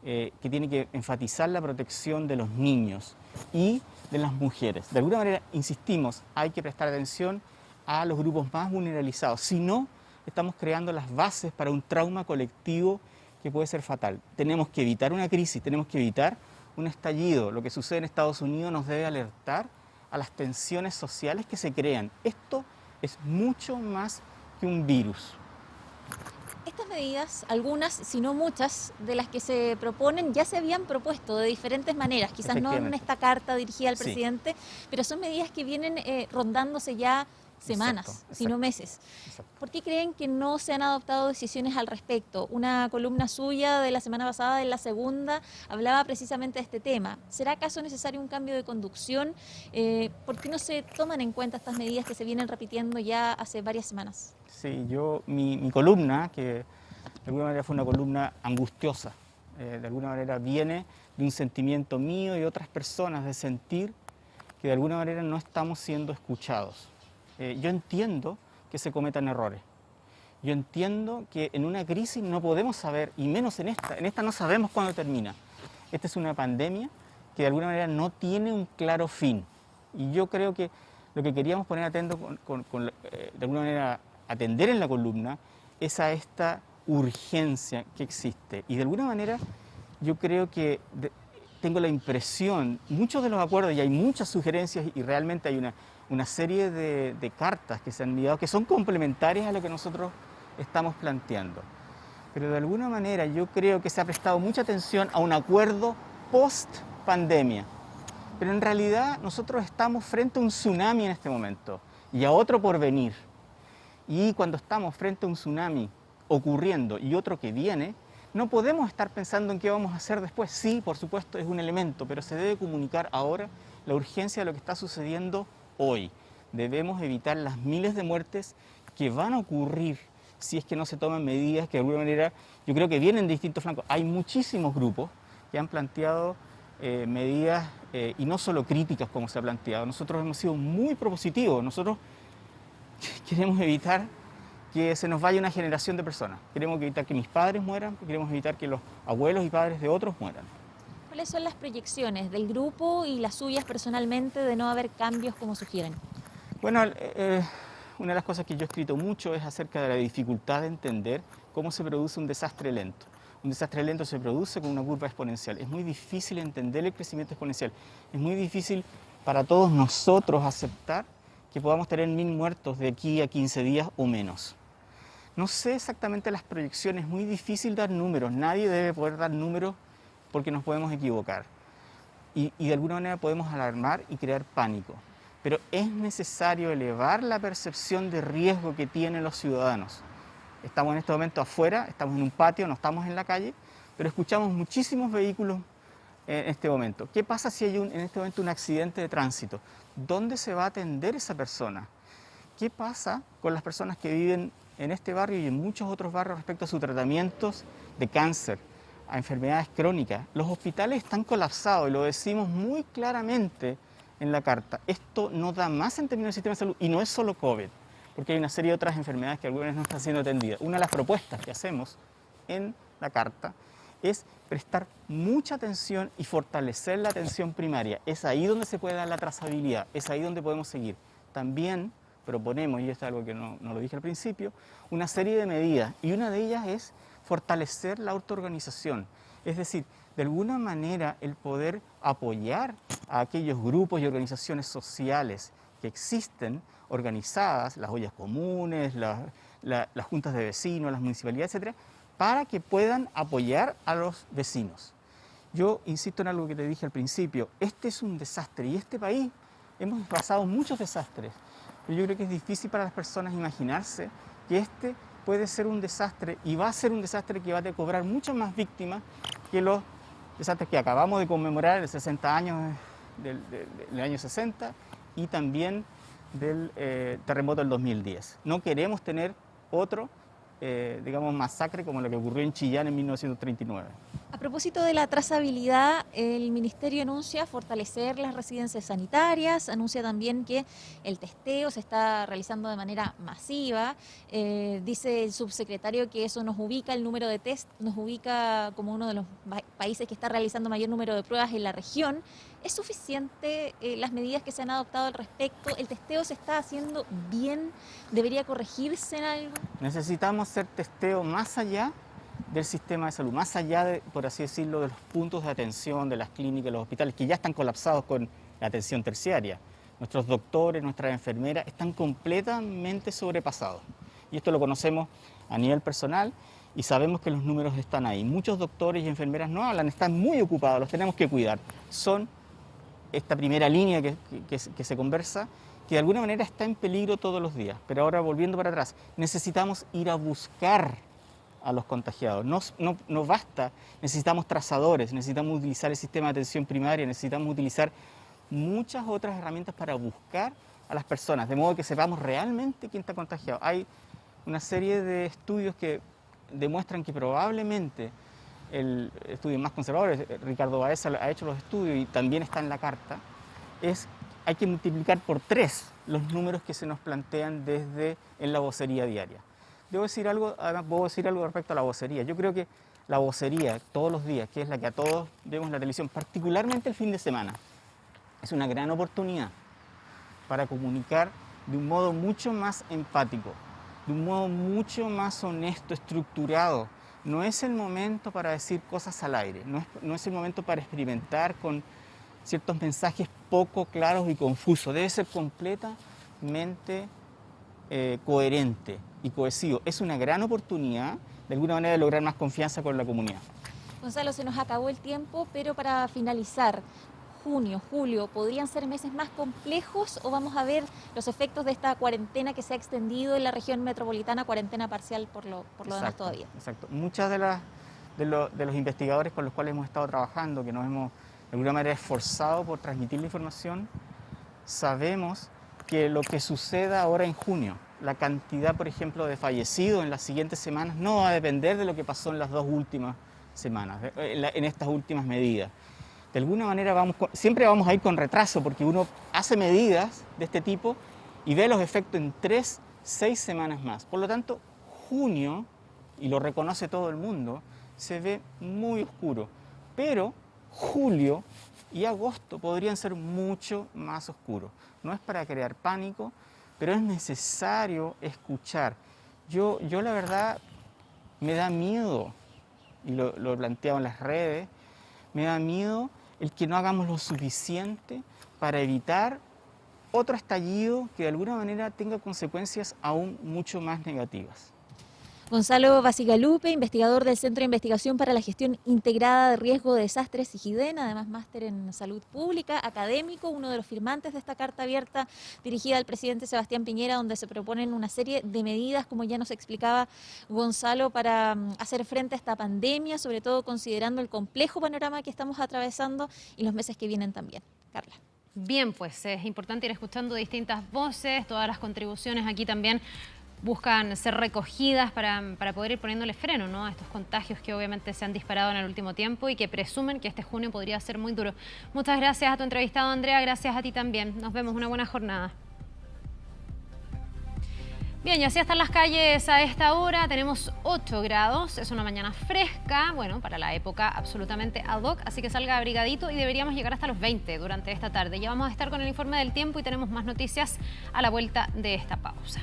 que tiene que enfatizar la protección de los niños y de las mujeres. De alguna manera, insistimos, hay que prestar atención a los grupos más vulnerabilizados. Si no, estamos creando las bases para un trauma colectivo que puede ser fatal. Tenemos que evitar una crisis, tenemos que evitar un estallido. Lo que sucede en Estados Unidos nos debe alertar a las tensiones sociales que se crean. Esto es mucho más que un virus. Estas medidas, algunas, si no muchas, de las que se proponen, ya se habían propuesto de diferentes maneras, quizás no en esta carta dirigida al presidente, pero son medidas que vienen rondándose ya semanas, sino meses. ¿Por qué creen que no se han adoptado decisiones al respecto? Una columna suya de la semana pasada, en La Segunda, hablaba precisamente de este tema. ¿Será acaso necesario un cambio de conducción? ¿Por qué no se toman en cuenta estas medidas que se vienen repitiendo ya hace varias semanas? Sí, mi columna, que de alguna manera fue una columna angustiosa, de alguna manera viene de un sentimiento mío y de otras personas, de sentir que de alguna manera no estamos siendo escuchados. Yo entiendo que se cometan errores. Yo entiendo que en una crisis no podemos saber, y menos en esta no sabemos cuándo termina. Esta es una pandemia que de alguna manera no tiene un claro fin. Y yo creo que lo que queríamos poner atento de alguna manera atender en la columna es a esta urgencia que existe. Y de alguna manera yo creo que tengo la impresión, muchos de los acuerdos, y hay muchas sugerencias y realmente hay una serie de cartas que se han enviado que son complementarias a lo que nosotros estamos planteando. Pero de alguna manera yo creo que se ha prestado mucha atención a un acuerdo post-pandemia. Pero en realidad nosotros estamos frente a un tsunami en este momento y a otro por venir. Y cuando estamos frente a un tsunami ocurriendo y otro que viene, no podemos estar pensando en qué vamos a hacer después. Sí, por supuesto, es un elemento, pero se debe comunicar ahora la urgencia de lo que está sucediendo hoy. Debemos evitar las miles de muertes que van a ocurrir si es que no se toman medidas que de alguna manera, yo creo que vienen de distintos flancos. Hay muchísimos grupos que han planteado medidas y no solo críticas como se ha planteado. Nosotros hemos sido muy propositivos. Nosotros queremos evitar que se nos vaya una generación de personas. Queremos evitar que mis padres mueran, queremos evitar que los abuelos y padres de otros mueran. ¿Cuáles son las proyecciones del grupo y las suyas personalmente de no haber cambios como sugieren? Bueno, una de las cosas que yo he escrito mucho es acerca de la dificultad de entender cómo se produce un desastre lento. Un desastre lento se produce con una curva exponencial. Es muy difícil entender el crecimiento exponencial. Es muy difícil para todos nosotros aceptar que podamos tener 1000 muertos de aquí a 15 días o menos. No sé exactamente las proyecciones, es muy difícil dar números. Nadie debe poder dar números porque nos podemos equivocar. Y de alguna manera podemos alarmar y crear pánico. Pero es necesario elevar la percepción de riesgo que tienen los ciudadanos. Estamos en este momento afuera, estamos en un patio, no estamos en la calle, pero escuchamos muchísimos vehículos en este momento. ¿Qué pasa si hay en este momento un accidente de tránsito? ¿Dónde se va a atender esa persona? ¿Qué pasa con las personas que viven en este barrio y en muchos otros barrios respecto a sus tratamientos de cáncer, a enfermedades crónicas? Los hospitales están colapsados y lo decimos muy claramente en la carta. Esto no da más en términos del sistema de salud y no es solo COVID, porque hay una serie de otras enfermedades que algunas no están siendo atendidas. Una de las propuestas que hacemos en la carta es prestar mucha atención y fortalecer la atención primaria. Es ahí donde se puede dar la trazabilidad, es ahí donde podemos seguir. También proponemos, y esto es algo que no lo dije al principio, una serie de medidas, y una de ellas es fortalecer la autoorganización. Es decir, de alguna manera el poder apoyar a aquellos grupos y organizaciones sociales que existen, organizadas, las ollas comunes, las juntas de vecinos, las municipalidades, etcétera, para que puedan apoyar a los vecinos. Yo insisto en algo que te dije al principio, este es un desastre y este país hemos pasado muchos desastres, pero yo creo que es difícil para las personas imaginarse que este puede ser un desastre y va a ser un desastre que va a cobrar muchas más víctimas que los desastres que acabamos de conmemorar, el 60 años del año 60 y también del terremoto del 2010. No queremos tener otro masacre como lo que ocurrió en Chillán en 1939. A propósito de la trazabilidad, el Ministerio anuncia fortalecer las residencias sanitarias, anuncia también que el testeo se está realizando de manera masiva. Dice el subsecretario que eso nos ubica, el número de test nos ubica como uno de los países que está realizando mayor número de pruebas en la región. ¿Es suficiente las medidas que se han adoptado al respecto? ¿El testeo se está haciendo bien? ¿Debería corregirse en algo? Necesitamos hacer testeo más allá del sistema de salud, más allá de, por así decirlo, de los puntos de atención, de las clínicas, los hospitales, que ya están colapsados con la atención terciaria. Nuestros doctores, nuestras enfermeras están completamente sobrepasados. Y esto lo conocemos a nivel personal y sabemos que los números están ahí. Muchos doctores y enfermeras no hablan, están muy ocupados, los tenemos que cuidar. Son esta primera línea que se conversa, que de alguna manera está en peligro todos los días. Pero ahora, volviendo para atrás, necesitamos ir a buscar a los contagiados. No basta, necesitamos trazadores, necesitamos utilizar el sistema de atención primaria, necesitamos utilizar muchas otras herramientas para buscar a las personas, de modo que sepamos realmente quién está contagiado. Hay una serie de estudios que demuestran que probablemente el estudio más conservador, Ricardo Baeza ha hecho los estudios y también está en la carta, hay que multiplicar por 3 los números que se nos plantean en la vocería diaria. Debo decir algo, además puedo decir algo respecto a la vocería. Yo creo que la vocería todos los días, que es la que a todos vemos en la televisión, particularmente el fin de semana, es una gran oportunidad para comunicar de un modo mucho más empático, de un modo mucho más honesto, estructurado, no es el momento para decir cosas al aire, no es el momento para experimentar con ciertos mensajes poco claros y confusos. Debe ser completamente coherente y cohesivo. Es una gran oportunidad, de alguna manera, de lograr más confianza con la comunidad. Gonzalo, se nos acabó el tiempo, pero para finalizar, junio, julio, ¿podrían ser meses más complejos o vamos a ver los efectos de esta cuarentena que se ha extendido en la región metropolitana, cuarentena parcial por lo demás todavía? Exacto. Muchas de los investigadores con los cuales hemos estado trabajando, que nos hemos de alguna manera esforzado por transmitir la información, sabemos que lo que suceda ahora en junio, la cantidad, por ejemplo, de fallecidos en las siguientes semanas, no va a depender de lo que pasó en las 2 últimas semanas, en estas últimas medidas. De alguna manera siempre vamos a ir con retraso porque uno hace medidas de este tipo y ve los efectos en 3, 6 semanas más. Por lo tanto, junio, y lo reconoce todo el mundo, se ve muy oscuro. Pero julio y agosto podrían ser mucho más oscuros. No es para crear pánico, pero es necesario escuchar. Yo la verdad me da miedo, y lo he planteado en las redes, me da miedo el que no hagamos lo suficiente para evitar otro estallido que de alguna manera tenga consecuencias aún mucho más negativas. Gonzalo Bacigalupe, investigador del Centro de Investigación para la Gestión Integrada de Riesgo de Desastres, CIGIDEN, además máster en Salud Pública, académico, uno de los firmantes de esta carta abierta dirigida al presidente Sebastián Piñera, donde se proponen una serie de medidas, como ya nos explicaba Gonzalo, para hacer frente a esta pandemia, sobre todo considerando el complejo panorama que estamos atravesando y los meses que vienen también. Carla. Bien, pues es importante ir escuchando distintas voces, todas las contribuciones aquí también buscan ser recogidas para poder ir poniéndole freno, ¿no?, a estos contagios que obviamente se han disparado en el último tiempo y que presumen que este junio podría ser muy duro. Muchas gracias a tu entrevistado, Andrea, gracias a ti también. Nos vemos, una buena jornada. Bien, y así están las calles a esta hora. Tenemos 8 grados, es una mañana fresca, bueno, para la época absolutamente ad hoc, así que salga abrigadito y deberíamos llegar hasta los 20 durante esta tarde. Ya vamos a estar con el informe del tiempo y tenemos más noticias a la vuelta de esta pausa.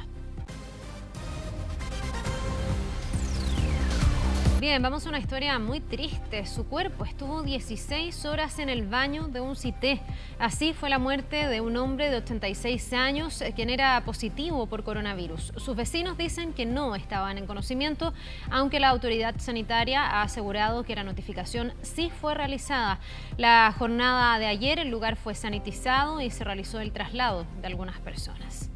Bien, vamos a una historia muy triste. Su cuerpo estuvo 16 horas en el baño de un CITE. Así fue la muerte de un hombre de 86 años, quien era positivo por coronavirus. Sus vecinos dicen que no estaban en conocimiento, aunque la autoridad sanitaria ha asegurado que la notificación sí fue realizada. La jornada de ayer el lugar fue sanitizado y se realizó el traslado de algunas personas.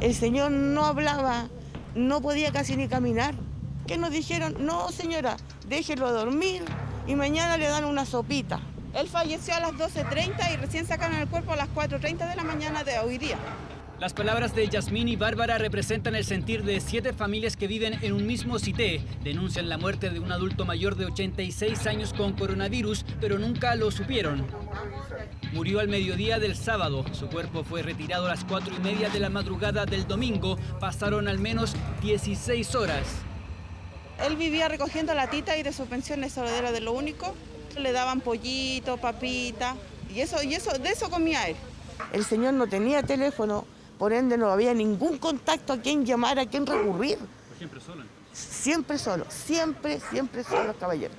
El señor no hablaba, no podía casi ni caminar. ¿Qué nos dijeron? No, señora, déjelo dormir y mañana le dan una sopita. Él falleció a las 12:30 y recién sacaron el cuerpo a las 4:30 de la mañana de hoy día. Las palabras de Yasmín y Bárbara representan el sentir de 7 familias que viven en un mismo CITE. Denuncian la muerte de un adulto mayor de 86 años con coronavirus, pero nunca lo supieron. Murió al mediodía del sábado. Su cuerpo fue retirado a las 4:30 de la madrugada del domingo. Pasaron al menos 16 horas. Él vivía recogiendo latita y de su pensión eso era de lo único. Le daban pollito, papita y de eso comía él. El señor no tenía teléfono, por ende no había ningún contacto a quien llamar, a quien recurrir. ¿Siempre solo? Siempre solo, caballero.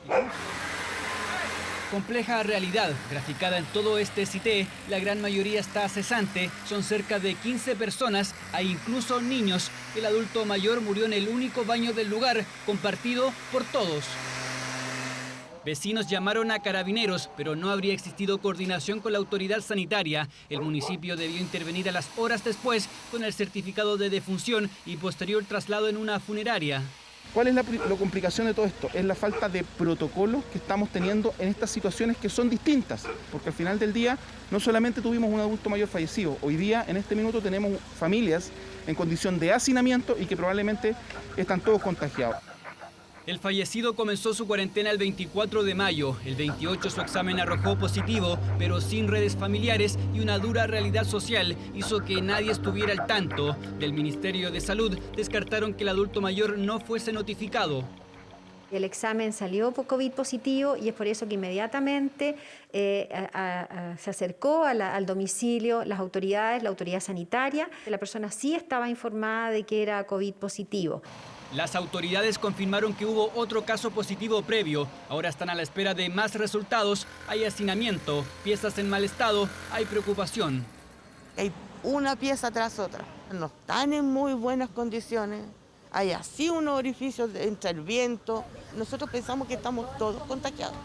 Compleja realidad, graficada en todo este CITE, la gran mayoría está cesante, son cerca de 15 personas, hay incluso niños. El adulto mayor murió en el único baño del lugar, compartido por todos. Vecinos llamaron a carabineros, pero no habría existido coordinación con la autoridad sanitaria. El municipio debió intervenir a las horas después con el certificado de defunción y posterior traslado en una funeraria. ¿Cuál es la complicación de todo esto? Es la falta de protocolos que estamos teniendo en estas situaciones que son distintas, porque al final del día no solamente tuvimos un adulto mayor fallecido, hoy día en este minuto tenemos familias en condición de hacinamiento y que probablemente están todos contagiados. El fallecido comenzó su cuarentena el 24 de mayo. El 28 su examen arrojó positivo, pero sin redes familiares y una dura realidad social hizo que nadie estuviera al tanto. Del Ministerio de Salud descartaron que el adulto mayor no fuese notificado. El examen salió COVID positivo y es por eso que inmediatamente se acercó al domicilio las autoridades, la autoridad sanitaria. La persona sí estaba informada de que era COVID positivo. Las autoridades confirmaron que hubo otro caso positivo previo. Ahora están a la espera de más resultados. Hay hacinamiento, piezas en mal estado, hay preocupación. Hay una pieza tras otra. No están en muy buenas condiciones. Hay así unos orificios, entra el viento. Nosotros pensamos que estamos todos contagiados.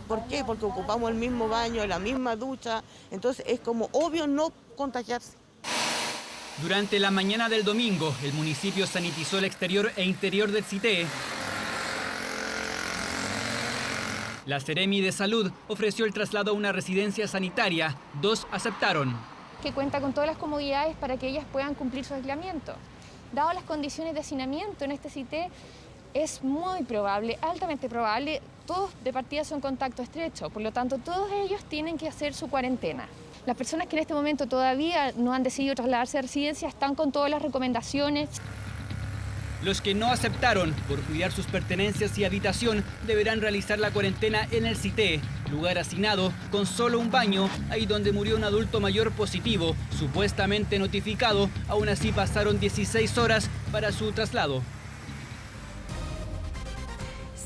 ¿Por qué? Porque ocupamos el mismo baño, la misma ducha. Entonces es como obvio no contagiarse. Durante la mañana del domingo, el municipio sanitizó el exterior e interior del CITEE. La Seremi de Salud ofreció el traslado a una residencia sanitaria. 2 aceptaron. Que cuenta con todas las comodidades para que ellas puedan cumplir su aislamiento. Dado las condiciones de hacinamiento en este CITEE, es muy probable, altamente probable, todos de partida son contacto estrecho, por lo tanto todos ellos tienen que hacer su cuarentena. Las personas que en este momento todavía no han decidido trasladarse a residencia están con todas las recomendaciones. Los que no aceptaron por cuidar sus pertenencias y habitación deberán realizar la cuarentena en el CITEE, lugar hacinado con solo un baño, ahí donde murió un adulto mayor positivo, supuestamente notificado. Aún así pasaron 16 horas para su traslado.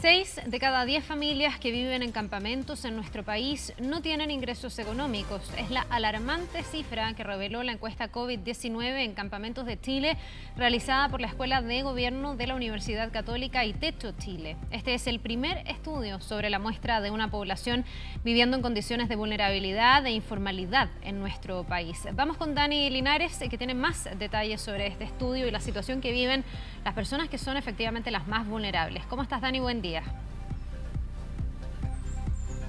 6 de cada 10 familias que viven en campamentos en nuestro país no tienen ingresos económicos. Es la alarmante cifra que reveló la encuesta COVID-19 en campamentos de Chile, realizada por la Escuela de Gobierno de la Universidad Católica y Techo Chile. Este es el primer estudio sobre la muestra de una población viviendo en condiciones de vulnerabilidad e informalidad en nuestro país. Vamos con Dani Linares, que tiene más detalles sobre este estudio y la situación que viven las personas que son efectivamente las más vulnerables. ¿Cómo estás, Dani? Buen día.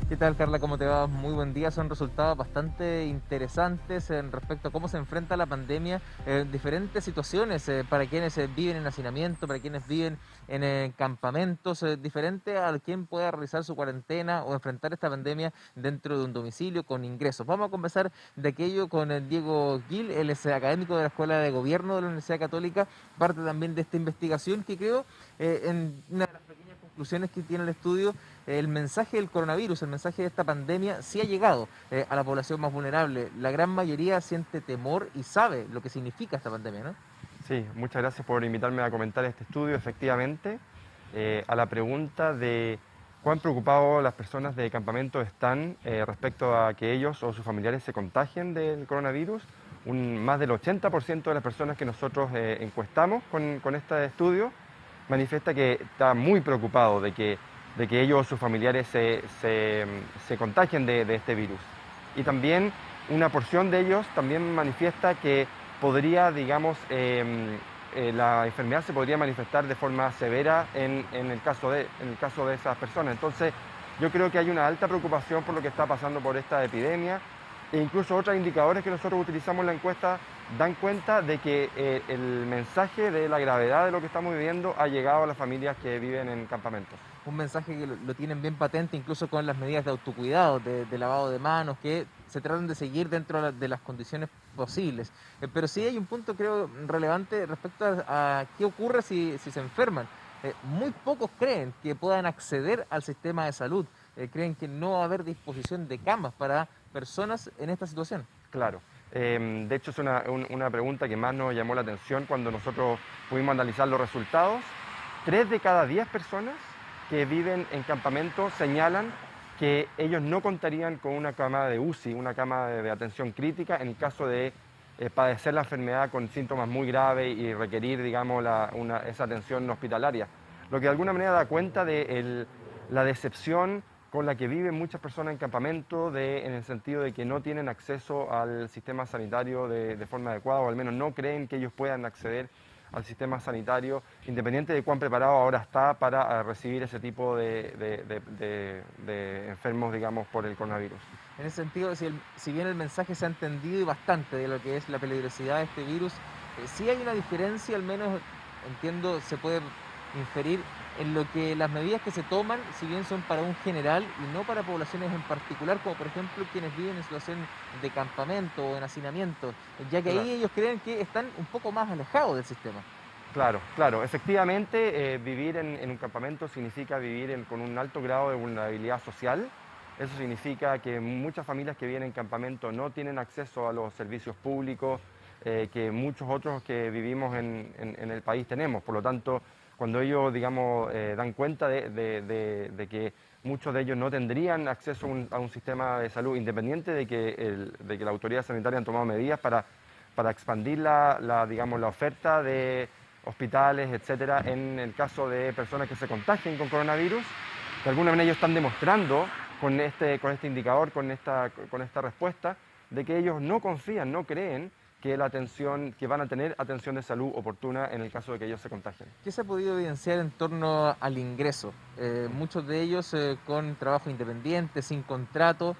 ¿Qué tal, Carla? ¿Cómo te va? Muy buen día. Son resultados bastante interesantes en respecto a cómo se enfrenta la pandemia en diferentes situaciones, para quienes viven en hacinamiento, para quienes viven en campamentos, diferente a quien pueda realizar su cuarentena o enfrentar esta pandemia dentro de un domicilio con ingresos. Vamos a conversar de aquello con Diego Gil, él es académico de la Escuela de Gobierno de la Universidad Católica, parte también de esta investigación que creo en una de las pequeñas conclusiones que tiene el estudio, el mensaje del coronavirus, el mensaje de esta pandemia sí ha llegado a la población más vulnerable. La gran mayoría siente temor y sabe lo que significa esta pandemia, ¿no? Sí, muchas gracias por invitarme a comentar este estudio. Efectivamente, a la pregunta de cuán preocupados las personas de campamento están respecto a que ellos o sus familiares se contagien del coronavirus, más del 80% de las personas que nosotros encuestamos con este estudio manifiesta que está muy preocupado de que ellos o sus familiares se contagien de este virus. Y también una porción de ellos también manifiesta que podría, digamos, la enfermedad se podría manifestar de forma severa en el caso de esas personas. Entonces, yo creo que hay una alta preocupación por lo que está pasando por esta epidemia e incluso otros indicadores que nosotros utilizamos en la encuesta dan cuenta de que el mensaje de la gravedad de lo que estamos viviendo ha llegado a las familias que viven en campamentos. Un mensaje que lo tienen bien patente, incluso con las medidas de autocuidado, de lavado de manos, que se tratan de seguir dentro de las condiciones posibles. Pero sí hay un punto, creo, relevante respecto a qué ocurre si se enferman. Muy pocos creen que puedan acceder al sistema de salud. Creen que no va a haber disposición de camas para personas en esta situación. Claro. De hecho, es una pregunta que más nos llamó la atención cuando nosotros pudimos analizar los resultados. 3 de cada 10 personas que viven en campamentos señalan que ellos no contarían con una cama de UCI, una cama de atención crítica, en el caso de padecer la enfermedad con síntomas muy graves y requerir, digamos, esa atención hospitalaria. Lo que de alguna manera da cuenta de la decepción con la que viven muchas personas en campamento, en el sentido de que no tienen acceso al sistema sanitario de forma adecuada, o al menos no creen que ellos puedan acceder al sistema sanitario, independiente de cuán preparado ahora está para recibir ese tipo de enfermos, digamos, por el coronavirus. En ese sentido, si bien el mensaje se ha entendido y bastante de lo que es la peligrosidad de este virus, sí hay una diferencia, al menos entiendo, se puede inferir en lo que las medidas que se toman, si bien son para un general y no para poblaciones en particular, como por ejemplo quienes viven en situación de campamento o en hacinamiento, ya que ahí ellos creen que están un poco más alejados del sistema. Claro. Efectivamente, vivir en un campamento significa vivir con un alto grado de vulnerabilidad social. Eso significa que muchas familias que viven en campamento no tienen acceso a los servicios públicos que muchos otros que vivimos en el país tenemos. Por lo tanto, cuando ellos, digamos, dan cuenta de que muchos de ellos no tendrían acceso a un sistema de salud, independiente de que la autoridad sanitaria han tomado medidas para expandir digamos, la oferta de hospitales, etcétera, en el caso de personas que se contagien con coronavirus. De alguna manera ellos están demostrando con este indicador, con esta respuesta, de que ellos no confían, no creen que van a tener atención de salud oportuna en el caso de que ellos se contagien. ¿Qué se ha podido evidenciar en torno al ingreso? Muchos de ellos con trabajo independiente, sin contrato,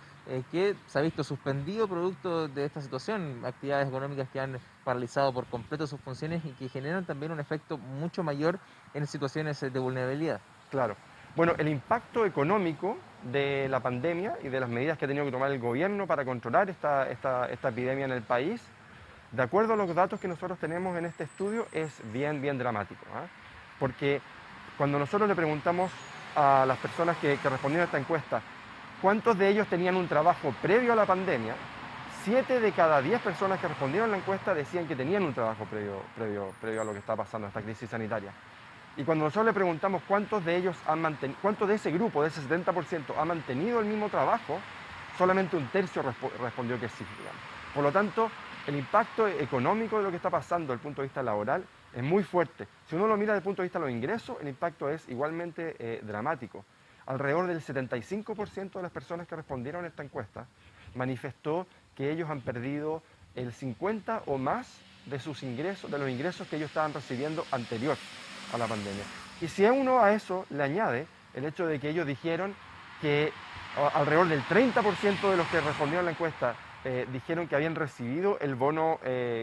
que se ha visto suspendido producto de esta situación, actividades económicas que han paralizado por completo sus funciones y que generan también un efecto mucho mayor en situaciones de vulnerabilidad. Claro. Bueno, el impacto económico de la pandemia y de las medidas que ha tenido que tomar el gobierno para controlar esta epidemia en el país, de acuerdo a los datos que nosotros tenemos en este estudio, es bien dramático, ¿eh? Porque cuando nosotros le preguntamos a las personas que respondieron a esta encuesta cuántos de ellos tenían un trabajo previo a la pandemia, 7 de cada 10 personas que respondieron a la encuesta decían que tenían un trabajo previo a lo que está pasando, a esta crisis sanitaria. Y cuando nosotros le preguntamos cuántos de ellos cuántos de ese grupo, de ese 70%, ha mantenido el mismo trabajo, solamente un tercio respondió que sí, digamos. Por lo tanto, el impacto económico de lo que está pasando desde el punto de vista laboral es muy fuerte. Si uno lo mira desde el punto de vista de los ingresos, el impacto es igualmente dramático. Alrededor del 75% de las personas que respondieron a esta encuesta manifestó que ellos han perdido el 50 o más de sus ingresos, de los ingresos que ellos estaban recibiendo anterior a la pandemia. Y si uno a eso le añade el hecho de que ellos dijeron que alrededor del 30% de los que respondieron a la encuesta dijeron que habían recibido el bono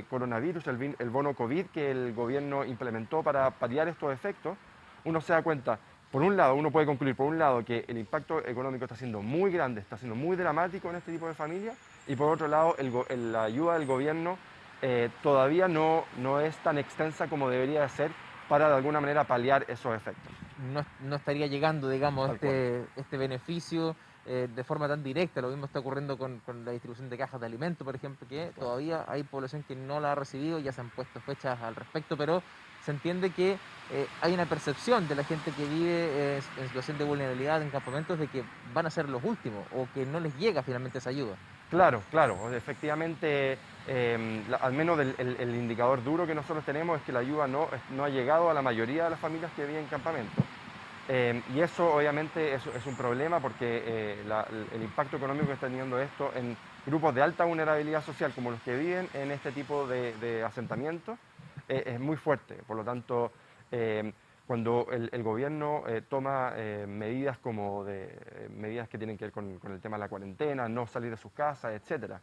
coronavirus, el bono COVID que el gobierno implementó para paliar estos efectos, uno se da cuenta, por un lado, uno puede concluir, por un lado, que el impacto económico está siendo muy grande, está siendo muy dramático en este tipo de familias, y por otro lado, la ayuda del gobierno todavía no es tan extensa como debería de ser para de alguna manera paliar esos efectos. No estaría llegando, digamos, este beneficio de forma tan directa. Lo mismo está ocurriendo con la distribución de cajas de alimentos, por ejemplo, que todavía hay población que no la ha recibido, ya se han puesto fechas al respecto, pero se entiende que hay una percepción de la gente que vive en situación de vulnerabilidad en campamentos de que van a ser los últimos o que no les llega finalmente esa ayuda. Claro, efectivamente, al menos el indicador duro que nosotros tenemos es que la ayuda no ha llegado a la mayoría de las familias que viven en campamentos. Y eso obviamente es un problema porque el impacto económico que está teniendo esto en grupos de alta vulnerabilidad social como los que viven en este tipo de asentamientos es muy fuerte. Por lo tanto, cuando el gobierno toma medidas como medidas que tienen que ver con el tema de la cuarentena, no salir de sus casas, etcétera,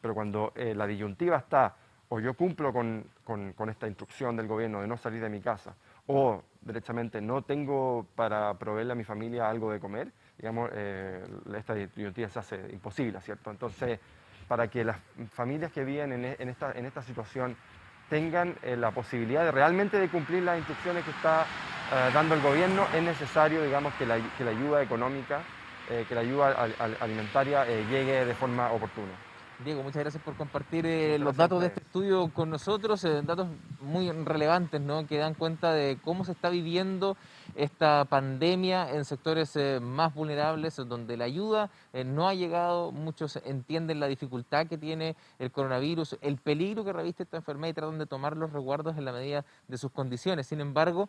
pero cuando la disyuntiva está o yo cumplo con esta instrucción del gobierno de no salir de mi casa o derechamente no tengo para proveerle a mi familia algo de comer, digamos, esta disyuntiva se hace imposible, ¿cierto? Entonces, para que las familias que viven en esta situación tengan la posibilidad de realmente de cumplir las instrucciones que está dando el gobierno, es necesario, digamos, que la ayuda económica, que la ayuda alimentaria llegue de forma oportuna. Diego, muchas gracias por compartir los datos de este estudio con nosotros, datos muy relevantes, ¿no?, que dan cuenta de cómo se está viviendo esta pandemia en sectores más vulnerables, donde la ayuda no ha llegado. Muchos entienden la dificultad que tiene el coronavirus, el peligro que reviste esta enfermedad y tratan de tomar los resguardos en la medida de sus condiciones. Sin embargo,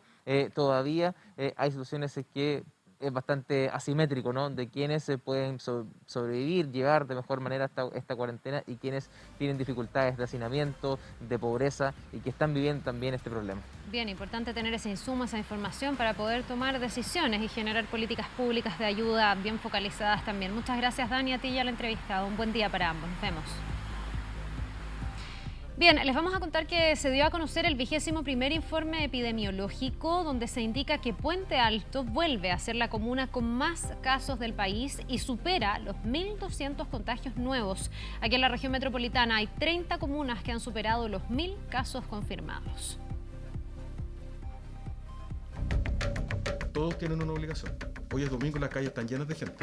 todavía hay situaciones que es bastante asimétrico, ¿no?, de quienes se pueden sobrevivir, llevar de mejor manera esta cuarentena y quienes tienen dificultades de hacinamiento, de pobreza y que están viviendo también este problema. Bien, importante tener ese insumo, esa información para poder tomar decisiones y generar políticas públicas de ayuda bien focalizadas también. Muchas gracias, Dani, a ti y a la entrevistada. Un buen día para ambos. Nos vemos. Bien, les vamos a contar que se dio a conocer el 21º informe epidemiológico, donde se indica que Puente Alto vuelve a ser la comuna con más casos del país y supera los 1.200 contagios nuevos. Aquí en la región metropolitana hay 30 comunas que han superado los 1.000 casos confirmados. Todos tienen una obligación. Hoy es domingo y las calles están llenas de gente.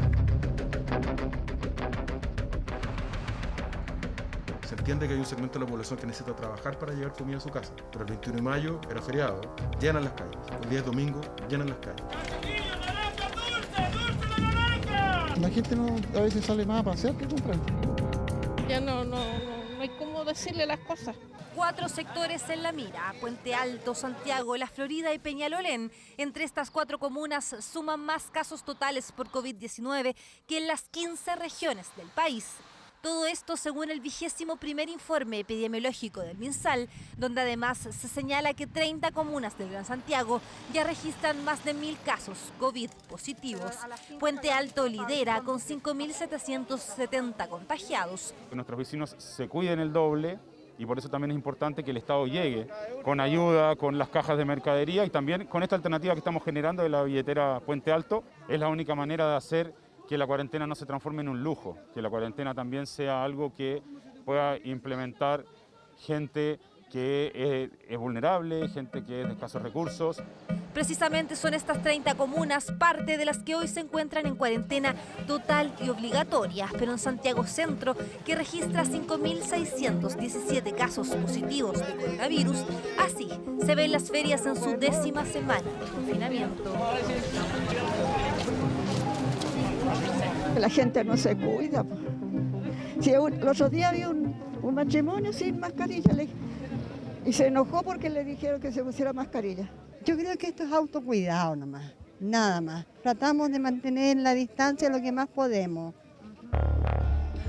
Se entiende que hay un segmento de la población que necesita trabajar para llevar comida a su casa, pero el 21 de mayo era feriado, llenan las calles. El día es domingo, llenan las calles. La gente a veces sale más a pasear que a comprar. Ya no hay cómo decirle las cosas. 4 sectores en la mira: Puente Alto, Santiago, La Florida y Peñalolén. Entre estas 4 comunas suman más casos totales por COVID-19 que en las 15 regiones del país. Todo esto según el 21º informe epidemiológico del MinSal, donde además se señala que 30 comunas del Gran Santiago ya registran más de 1.000 casos COVID positivos. Puente Alto lidera con 5.770 contagiados. Que nuestros vecinos se cuiden el doble, y por eso también es importante que el Estado llegue con ayuda, con las cajas de mercadería y también con esta alternativa que estamos generando de la billetera Puente Alto. Es la única manera de hacer que la cuarentena no se transforme en un lujo, que la cuarentena también sea algo que pueda implementar gente que es vulnerable, gente que es de escasos recursos. Precisamente son estas 30 comunas parte de las que hoy se encuentran en cuarentena total y obligatoria, pero en Santiago Centro, que registra 5.617 casos positivos de coronavirus, así se ven las ferias en su 10ª semana de confinamiento. La gente no se cuida. Si el otro día vi un matrimonio sin mascarilla y se enojó porque le dijeron que se pusiera mascarilla. Yo creo que esto es autocuidado nomás, nada más. Tratamos de mantener la distancia lo que más podemos.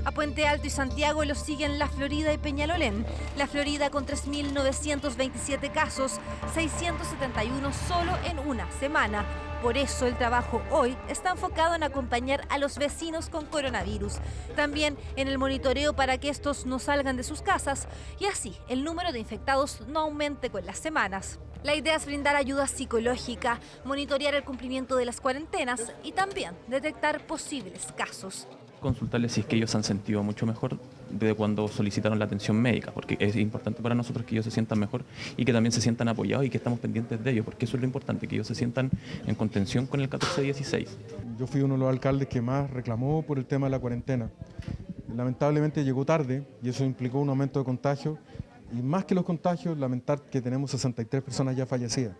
A Puente Alto y Santiago los siguen La Florida y Peñalolén. La Florida con 3.927 casos, 671 solo en una semana. Por eso el trabajo hoy está enfocado en acompañar a los vecinos con coronavirus. También en el monitoreo para que estos no salgan de sus casas y así el número de infectados no aumente con las semanas. La idea es brindar ayuda psicológica, monitorear el cumplimiento de las cuarentenas y también detectar posibles casos. Consultarles si es que ellos se han sentido mucho mejor desde cuando solicitaron la atención médica, porque es importante para nosotros que ellos se sientan mejor y que también se sientan apoyados y que estamos pendientes de ellos, porque eso es lo importante, que ellos se sientan en contención con el 14-16. Yo fui uno de los alcaldes que más reclamó por el tema de la cuarentena. Lamentablemente llegó tarde y eso implicó un aumento de contagios y más que los contagios, lamentar que tenemos 63 personas ya fallecidas.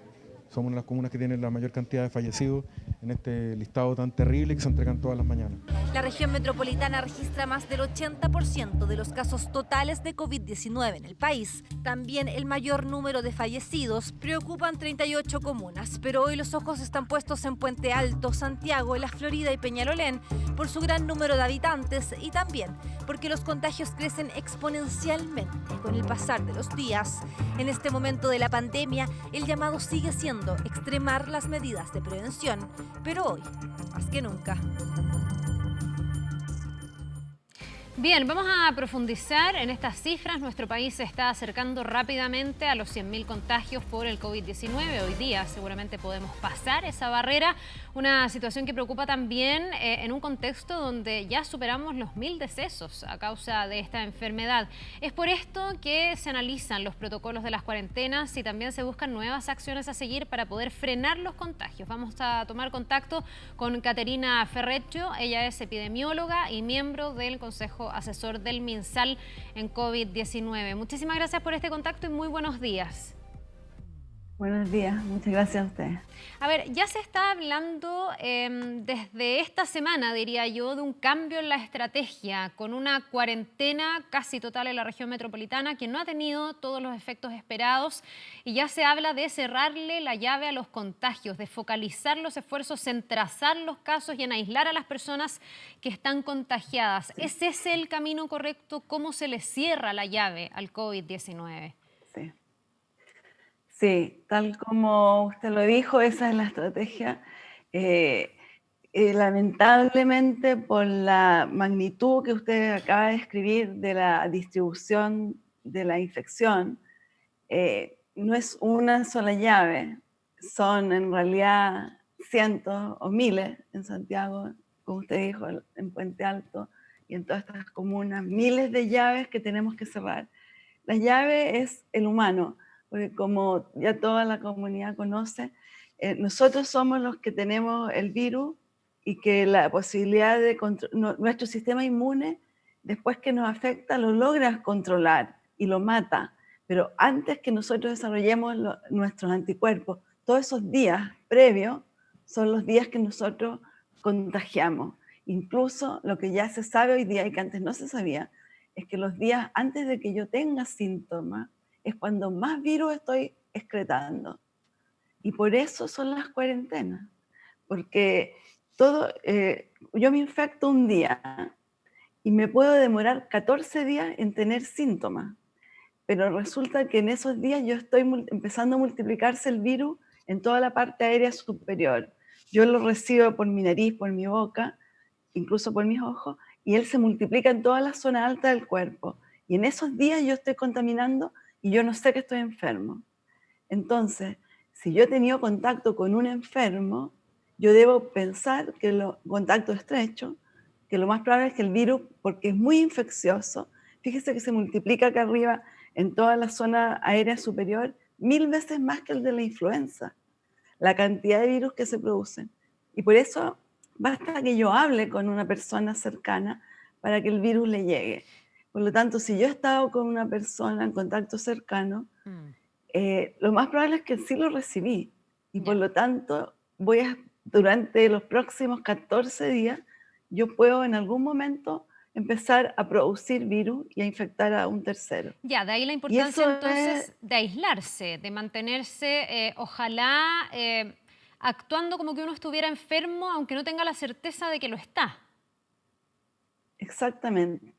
Somos una de las comunas que tienen la mayor cantidad de fallecidos en este listado tan terrible que se entregan todas las mañanas. La región metropolitana registra más del 80% de los casos totales de COVID-19 en el país. También el mayor número de fallecidos preocupan 38 comunas, pero hoy los ojos están puestos en Puente Alto, Santiago, La Florida y Peñalolén por su gran número de habitantes y también porque los contagios crecen exponencialmente con el pasar de los días. En este momento de la pandemia, el llamado sigue siendo extremar las medidas de prevención, pero hoy más que nunca. Bien, vamos a profundizar en estas cifras. Nuestro país se está acercando rápidamente a los 100.000 contagios por el COVID-19. Hoy día seguramente podemos pasar esa barrera. Una situación que preocupa también en un contexto donde ya superamos los 1.000 decesos a causa de esta enfermedad. Es por esto que se analizan los protocolos de las cuarentenas y también se buscan nuevas acciones a seguir para poder frenar los contagios. Vamos a tomar contacto con Caterina Ferreccio. Ella es epidemióloga y miembro del Consejo Asesor del MinSal en COVID-19. Muchísimas gracias por este contacto y muy buenos días. Buenos días, muchas gracias a ustedes. A ver, ya se está hablando desde esta semana, diría yo, de un cambio en la estrategia, con una cuarentena casi total en la región metropolitana que no ha tenido todos los efectos esperados y ya se habla de cerrarle la llave a los contagios, de focalizar los esfuerzos en trazar los casos y en aislar a las personas que están contagiadas. Sí. ¿Es ese el camino correcto? ¿Cómo se le cierra la llave al COVID-19? Sí. Sí, tal como usted lo dijo, esa es la estrategia. Lamentablemente, por la magnitud que usted acaba de describir de la distribución de la infección, no es una sola llave, son en realidad cientos o miles en Santiago, como usted dijo, en Puente Alto y en todas estas comunas, miles de llaves que tenemos que cerrar. La llave es el humano, porque como ya toda la comunidad conoce, nosotros somos los que tenemos el virus y que la posibilidad de nuestro sistema inmune después que nos afecta lo logra controlar y lo mata, pero antes que nosotros desarrollemos nuestros anticuerpos, todos esos días previos son los días que nosotros contagiamos. Incluso lo que ya se sabe hoy día y que antes no se sabía, es que los días antes de que yo tenga síntomas es cuando más virus estoy excretando. Y por eso son las cuarentenas, porque yo me infecto un día y me puedo demorar 14 días en tener síntomas, pero resulta que en esos días yo estoy empezando a multiplicarse el virus en toda la parte aérea superior. Yo lo recibo por mi nariz, por mi boca, incluso por mis ojos, y él se multiplica en toda la zona alta del cuerpo. Y en esos días yo estoy contaminando y yo no sé que estoy enfermo. Entonces, si yo he tenido contacto con un enfermo, yo debo pensar que los contactos estrechos, que lo más probable es que el virus, porque es muy infeccioso, fíjese que se multiplica acá arriba en toda la zona aérea superior 1000 veces más que el de la influenza, la cantidad de virus que se producen. Y por eso basta que yo hable con una persona cercana para que el virus le llegue. Por lo tanto, si yo he estado con una persona en contacto cercano, lo más probable es que sí lo recibí. Y por lo tanto, durante los próximos 14 días, yo puedo en algún momento empezar a producir virus y a infectar a un tercero. Ya, de ahí la importancia entonces de aislarse, de mantenerse, ojalá actuando como que uno estuviera enfermo, aunque no tenga la certeza de que lo está. Exactamente.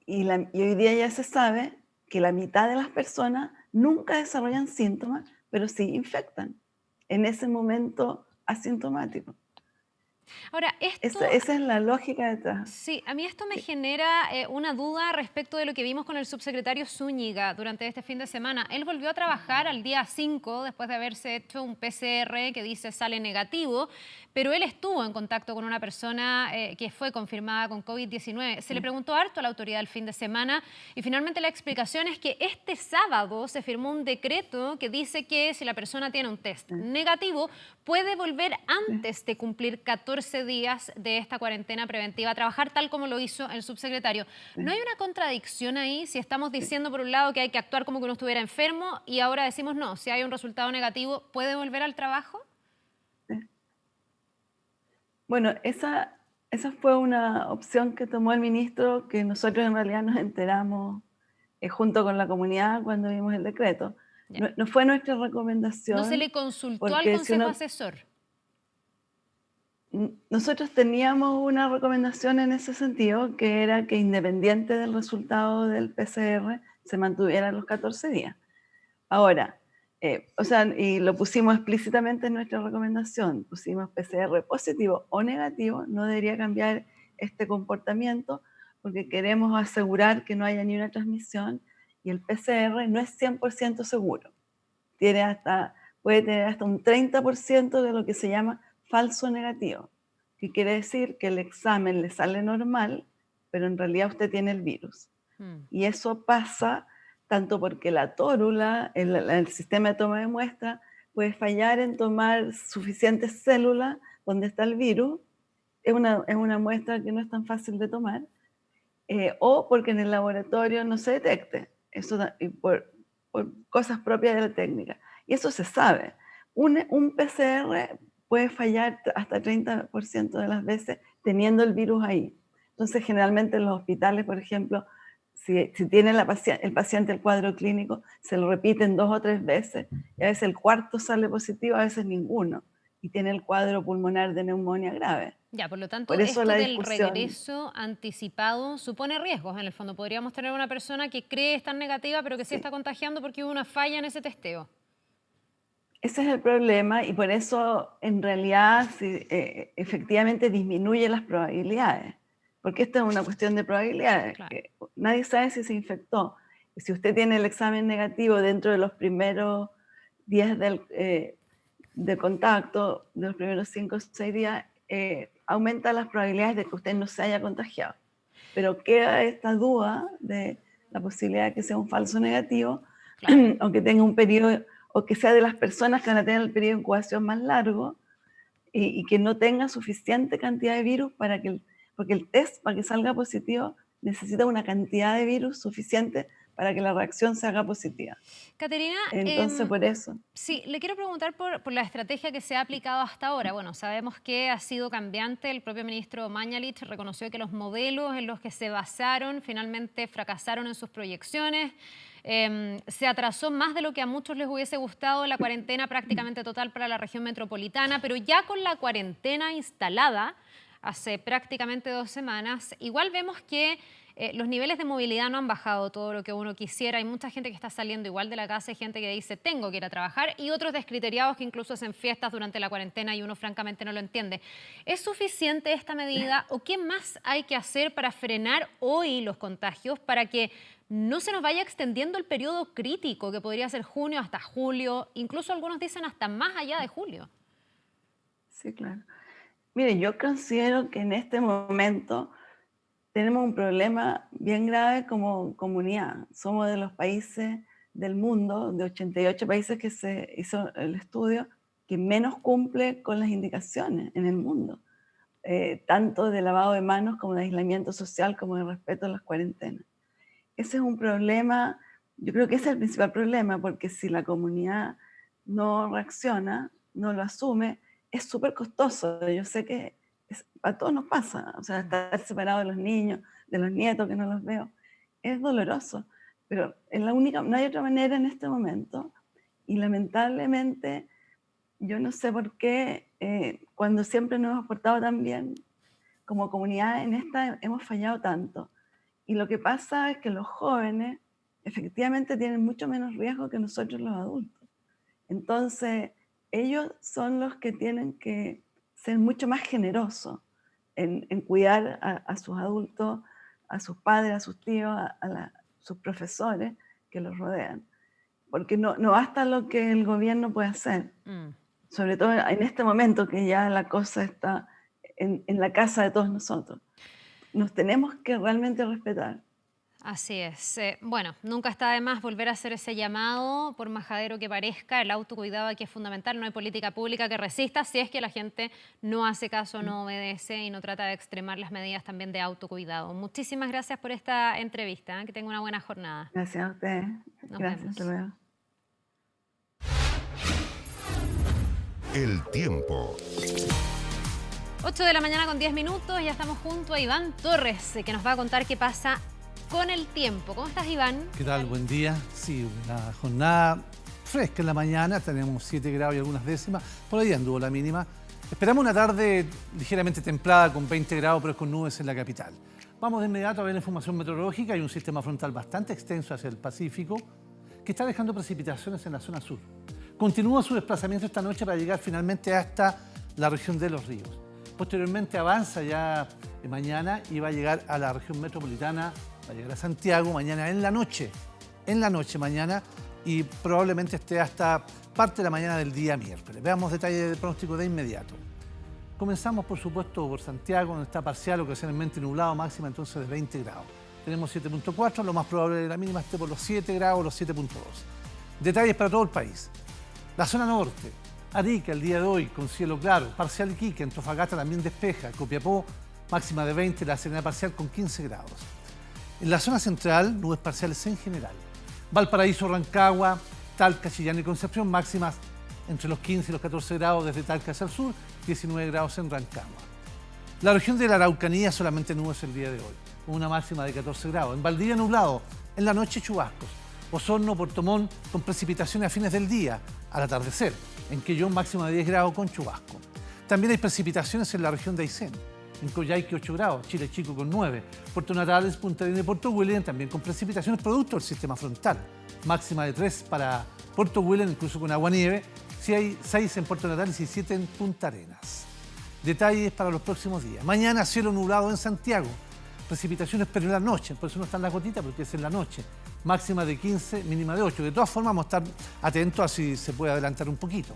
Y hoy día ya se sabe que la mitad de las personas nunca desarrollan síntomas, pero sí infectan en ese momento asintomático. Ahora, esa es la lógica detrás. Sí, a mí esto me genera una duda respecto de lo que vimos con el subsecretario Zúñiga durante este fin de semana. Él volvió a trabajar al día 5 después de haberse hecho un PCR que dice sale negativo, pero él estuvo en contacto con una persona que fue confirmada con COVID-19. Se le preguntó harto a la autoridad el fin de semana y finalmente la explicación es que este sábado se firmó un decreto que dice que si la persona tiene un test negativo puede volver antes de cumplir 14 días de esta cuarentena preventiva a trabajar tal como lo hizo el subsecretario. ¿No hay una contradicción ahí si estamos diciendo por un lado que hay que actuar como que uno estuviera enfermo y ahora decimos no, si hay un resultado negativo, ¿puede volver al trabajo? Bueno, esa fue una opción que tomó el ministro, que nosotros en realidad nos enteramos junto con la comunidad cuando vimos el decreto. No fue nuestra recomendación. ¿No se le consultó al Consejo Asesor? Nosotros teníamos una recomendación en ese sentido, que era que independiente del resultado del PCR, se mantuvieran los 14 días. Ahora, y lo pusimos explícitamente en nuestra recomendación, pusimos PCR positivo o negativo, no debería cambiar este comportamiento porque queremos asegurar que no haya ni una transmisión y el PCR no es 100% seguro. Puede tener hasta un 30% de lo que se llama falso negativo, que quiere decir que el examen le sale normal, pero en realidad usted tiene el virus. Y eso pasa tanto porque la tórula, el sistema de toma de muestra, puede fallar en tomar suficientes células donde está el virus, es una muestra que no es tan fácil de tomar, o porque en el laboratorio no se detecte, eso por cosas propias de la técnica. Y eso se sabe. Un PCR puede fallar hasta 30% de las veces teniendo el virus ahí. Entonces, generalmente en los hospitales, por ejemplo, si tiene el paciente el cuadro clínico, se lo repiten 2 o 3 veces, y a veces el cuarto sale positivo, a veces ninguno, y tiene el cuadro pulmonar de neumonía grave. Ya, por lo tanto, esto del regreso anticipado supone riesgos, en el fondo. Podríamos tener una persona que cree estar negativa, pero que sí está contagiando porque hubo una falla en ese testeo. Ese es el problema, y por eso, en realidad, efectivamente disminuye las probabilidades. Porque esta es una cuestión de probabilidades. Claro. Nadie sabe si se infectó. Y si usted tiene el examen negativo dentro de los primeros días de contacto, de los primeros 5 o 6 días, aumenta las probabilidades de que usted no se haya contagiado. Pero queda esta duda de la posibilidad de que sea un falso negativo, claro, o que tenga un periodo, o que sea de las personas que van a tener el periodo de incubación más largo y que no tenga suficiente cantidad de virus porque el test, para que salga positivo, necesita una cantidad de virus suficiente para que la reacción se haga positiva. Caterina, entonces por eso. Sí, le quiero preguntar por la estrategia que se ha aplicado hasta ahora. Bueno, sabemos que ha sido cambiante. El propio ministro Mañalich reconoció que los modelos en los que se basaron finalmente fracasaron en sus proyecciones. Se atrasó más de lo que a muchos les hubiese gustado la cuarentena prácticamente total para la región metropolitana, pero ya con la cuarentena instalada hace prácticamente 2 semanas, igual vemos que los niveles de movilidad no han bajado todo lo que uno quisiera. Hay mucha gente que está saliendo igual de la casa, hay gente que dice tengo que ir a trabajar y otros descriteriados que incluso hacen fiestas durante la cuarentena y uno francamente no lo entiende. ¿Es suficiente esta medida o qué más hay que hacer para frenar hoy los contagios para que no se nos vaya extendiendo el periodo crítico que podría ser junio hasta julio, incluso algunos dicen hasta más allá de julio? Sí, claro. Mire, yo considero que en este momento tenemos un problema bien grave como comunidad. Somos de los países del mundo, de 88 países que se hizo el estudio, que menos cumple con las indicaciones en el mundo, tanto de lavado de manos como de aislamiento social, como de respeto a las cuarentenas. Ese es un problema, yo creo que ese es el principal problema, porque si la comunidad no reacciona, no lo asume, es súper costoso. Yo sé que a todos nos pasa, o sea, estar separado de los niños, de los nietos que no los veo, es doloroso, pero es la única, no hay otra manera en este momento, y lamentablemente yo no sé por qué cuando siempre nos hemos portado tan bien como comunidad, en esta hemos fallado tanto, y lo que pasa es que los jóvenes efectivamente tienen mucho menos riesgo que nosotros los adultos, entonces ellos son los que tienen que ser mucho más generosos en cuidar a sus adultos, a sus padres, a sus tíos, a sus profesores que los rodean. Porque no basta lo que el gobierno puede hacer. Sobre todo en este momento que ya la cosa está en la casa de todos nosotros. Nos tenemos que realmente respetar. Así es. Bueno, nunca está de más volver a hacer ese llamado, por majadero que parezca. El autocuidado aquí es fundamental. No hay política pública que resista si es que la gente no hace caso, no obedece y no trata de extremar las medidas también de autocuidado. Muchísimas gracias por esta entrevista. Que tenga una buena jornada. Gracias a ustedes. Gracias. Hasta luego. El tiempo. 8 de la mañana con 10 minutos. Ya estamos junto a Iván Torres, que nos va a contar qué pasa con el tiempo. ¿Cómo estás, Iván? ¿Qué tal? Buen día. Sí, una jornada fresca en la mañana, tenemos 7 grados y algunas décimas, por ahí anduvo la mínima. Esperamos una tarde ligeramente templada con 20 grados, pero con nubes en la capital. Vamos de inmediato a ver la información meteorológica. Hay un sistema frontal bastante extenso hacia el Pacífico que está dejando precipitaciones en la zona sur. Continúa su desplazamiento esta noche para llegar finalmente hasta la región de Los Ríos. Posteriormente avanza ya mañana y va a llegar a la región metropolitana, va a llegar a Santiago mañana en la noche mañana, y probablemente esté hasta parte de la mañana del día miércoles. Veamos detalles del pronóstico de inmediato. Comenzamos, por supuesto, por Santiago, donde está parcial, ocasionalmente nublado, máxima entonces de 20 grados. Tenemos 7.4, lo más probable de la mínima esté por los 7 grados, los 7.2. Detalles para todo el país. La zona norte, Arica el día de hoy con cielo claro, parcial Iquique, Antofagasta también despeja, Copiapó máxima de 20, La Serena parcial con 15 grados. En la zona central, nubes parciales en general. Valparaíso, Rancagua, Talca, Chillán y Concepción máximas entre los 15 y los 14 grados desde Talca hacia el sur, 19 grados en Rancagua. La región de la Araucanía solamente nubes el día de hoy, una máxima de 14 grados. En Valdivia nublado, en la noche chubascos. Osorno, Puerto Montt con precipitaciones a fines del día, al atardecer. En Quellón máxima de 10 grados con chubasco. También hay precipitaciones en la región de Aysén. En Coyhaique 8 grados, Chile Chico con 9. Puerto Natales, Punta Arenas y Puerto William también con precipitaciones producto del sistema frontal. Máxima de 3 para Puerto William, incluso con aguanieve. Sí hay 6 en Puerto Natales y 7 en Punta Arenas. Detalles para los próximos días. Mañana cielo nublado en Santiago. Precipitaciones pero en la noche, por eso no están las gotitas porque es en la noche. Máxima de 15, mínima de 8. De todas formas vamos a estar atentos a si se puede adelantar un poquito.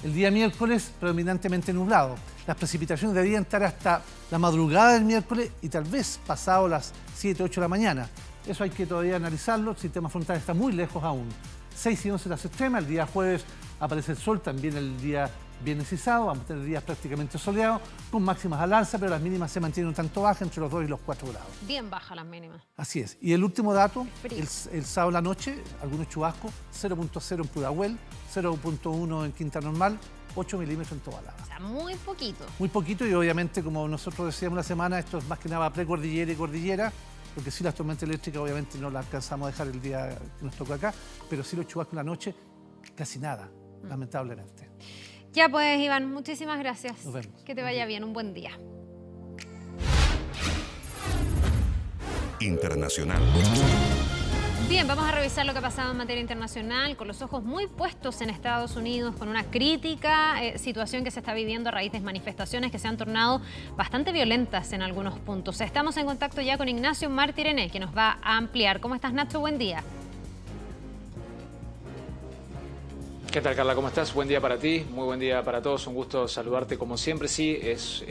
El día miércoles predominantemente nublado. Las precipitaciones deberían estar hasta la madrugada del miércoles y tal vez pasado las 7, 8 de la mañana. Eso hay que todavía analizarlo, el sistema frontal está muy lejos aún. 6 y 11 las extremas, el día jueves aparece el sol, también el día viernes y sábado. Vamos a tener días prácticamente soleados, con máximas al alza, pero las mínimas se mantienen un tanto bajas, entre los 2 y los 4 grados. Bien bajas las mínimas. Así es. Y el último dato, el sábado en la noche, algunos chubascos, 0.0 en Pudahuel, 0.1 en Quinta Normal, 8 milímetros en Tobalaba. O sea, muy poquito. Muy poquito, y obviamente, como nosotros decíamos la semana, esto es más que nada precordillera y cordillera, porque sí, las tormentas eléctricas obviamente no las alcanzamos a dejar el día que nos tocó acá, pero sí los chubascos en la noche, casi nada, lamentablemente. Ya pues, Iván, muchísimas gracias. Nos vemos. Que te vaya bien, un buen día. Internacional. Bien, vamos a revisar lo que ha pasado en materia internacional, con los ojos muy puestos en Estados Unidos, con una crítica situación que se está viviendo a raíz de manifestaciones que se han tornado bastante violentas en algunos puntos. Estamos en contacto ya con Ignacio Martirene, que nos va a ampliar. ¿Cómo estás, Nacho? Buen día. ¿Qué tal, Carla? ¿Cómo estás? Buen día para ti, muy buen día para todos. Un gusto saludarte como siempre. Sí, es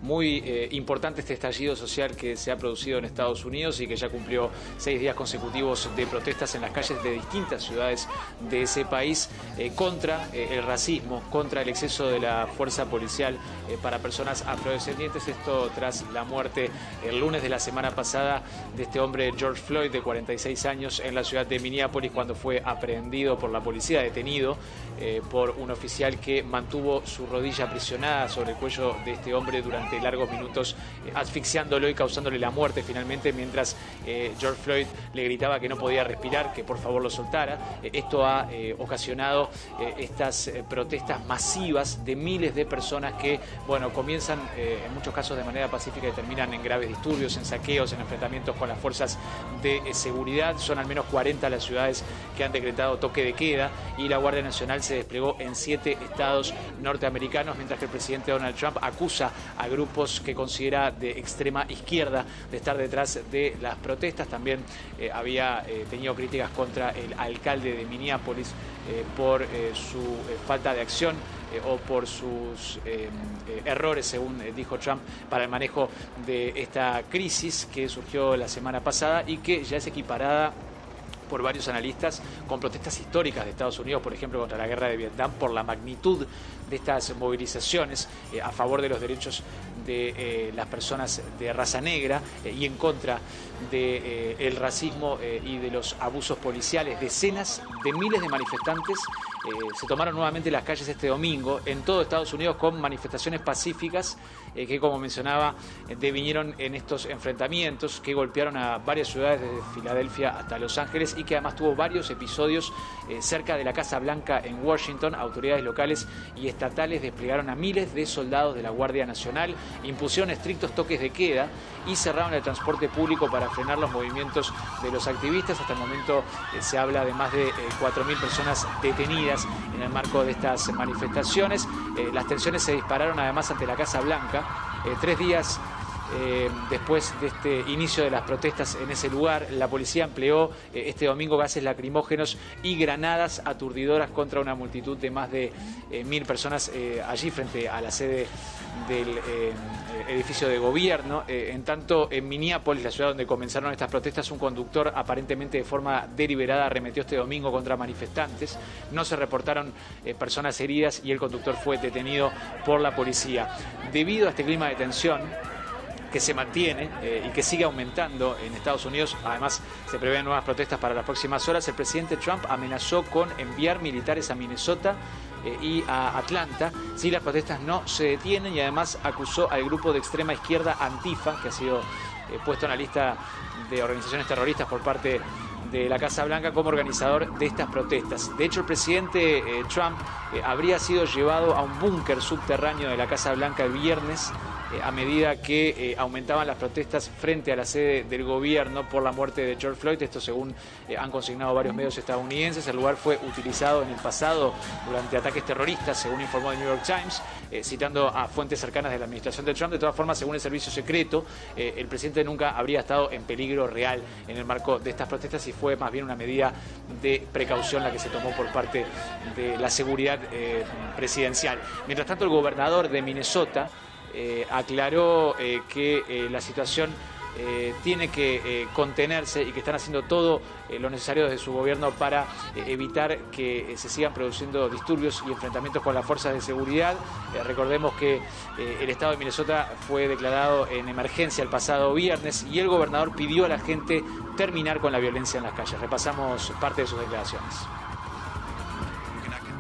muy importante este estallido social que se ha producido en Estados Unidos y que ya cumplió 6 días consecutivos de protestas en las calles de distintas ciudades de ese país contra el racismo, contra el exceso de la fuerza policial para personas afrodescendientes. Esto tras la muerte el lunes de la semana pasada de este hombre George Floyd, de 46 años, en la ciudad de Minneapolis, cuando fue aprehendido por la policía, detenido por un oficial que mantuvo su rodilla aprisionada sobre el cuello de este hombre durante largos minutos, asfixiándolo y causándole la muerte finalmente, mientras George Floyd le gritaba que no podía respirar, que por favor lo soltara. Esto ha ocasionado estas protestas masivas de miles de personas que, bueno, comienzan en muchos casos de manera pacífica y terminan en graves disturbios, en saqueos, en enfrentamientos con las fuerzas de seguridad. Son al menos 40 las ciudades que han decretado toque de queda, y la Guardia Nacional se desplegó en 7 estados norteamericanos, mientras que el presidente Donald Trump acusa a grupos que considera de extrema izquierda de estar detrás de las protestas. También había tenido críticas contra el alcalde de Minneapolis por su falta de acción o por sus errores, según dijo Trump, para el manejo de esta crisis que surgió la semana pasada y que ya es equiparada por varios analistas con protestas históricas de Estados Unidos, por ejemplo, contra la guerra de Vietnam, por la magnitud de estas movilizaciones a favor de los derechos de las personas de raza negra y en contra del racismo y de los abusos policiales. Decenas de miles de manifestantes se tomaron nuevamente las calles este domingo en todo Estados Unidos, con manifestaciones pacíficas que, como mencionaba, devinieron en estos enfrentamientos que golpearon a varias ciudades, desde Filadelfia hasta Los Ángeles, y que además tuvo varios episodios cerca de la Casa Blanca en Washington. Autoridades locales y estatales desplegaron a miles de soldados de la Guardia Nacional, impusieron estrictos toques de queda y cerraron el transporte público para frenar los movimientos de los activistas. Hasta el momento se habla de más de 4.000 personas detenidas en el marco de estas manifestaciones. Las tensiones se dispararon además ante la Casa Blanca 3 días después de este inicio de las protestas en ese lugar. La policía empleó este domingo gases lacrimógenos y granadas aturdidoras contra una multitud de más de 1.000 personas allí frente a la sede del edificio de gobierno. En tanto, en Minneapolis, la ciudad donde comenzaron estas protestas, un conductor aparentemente de forma deliberada arremetió este domingo contra manifestantes. No se reportaron personas heridas y el conductor fue detenido por la policía. Debido a este clima de tensión que se mantiene y que sigue aumentando en Estados Unidos, además se prevén nuevas protestas para las próximas horas, el presidente Trump amenazó con enviar militares a Minnesota y a Atlanta si las protestas no se detienen, y además acusó al grupo de extrema izquierda Antifa, que ha sido puesto en la lista de organizaciones terroristas por parte de la Casa Blanca, como organizador de estas protestas. De hecho, el presidente Trump habría sido llevado a un búnker subterráneo de la Casa Blanca el viernes a medida que aumentaban las protestas frente a la sede del gobierno por la muerte de George Floyd. Esto según han consignado varios medios estadounidenses. El lugar fue utilizado en el pasado durante ataques terroristas, según informó el New York Times, citando a fuentes cercanas de la administración de Trump. De todas formas, según el servicio secreto, el presidente nunca habría estado en peligro real en el marco de estas protestas, y fue más bien una medida de precaución la que se tomó por parte de la seguridad presidencial. Mientras tanto, el gobernador de Minnesota aclaró que la situación tiene que contenerse y que están haciendo todo lo necesario desde su gobierno para evitar que se sigan produciendo disturbios y enfrentamientos con las fuerzas de seguridad. Recordemos que el estado de Minnesota fue declarado en emergencia el pasado viernes y el gobernador pidió a la gente terminar con la violencia en las calles. Repasamos parte de sus declaraciones.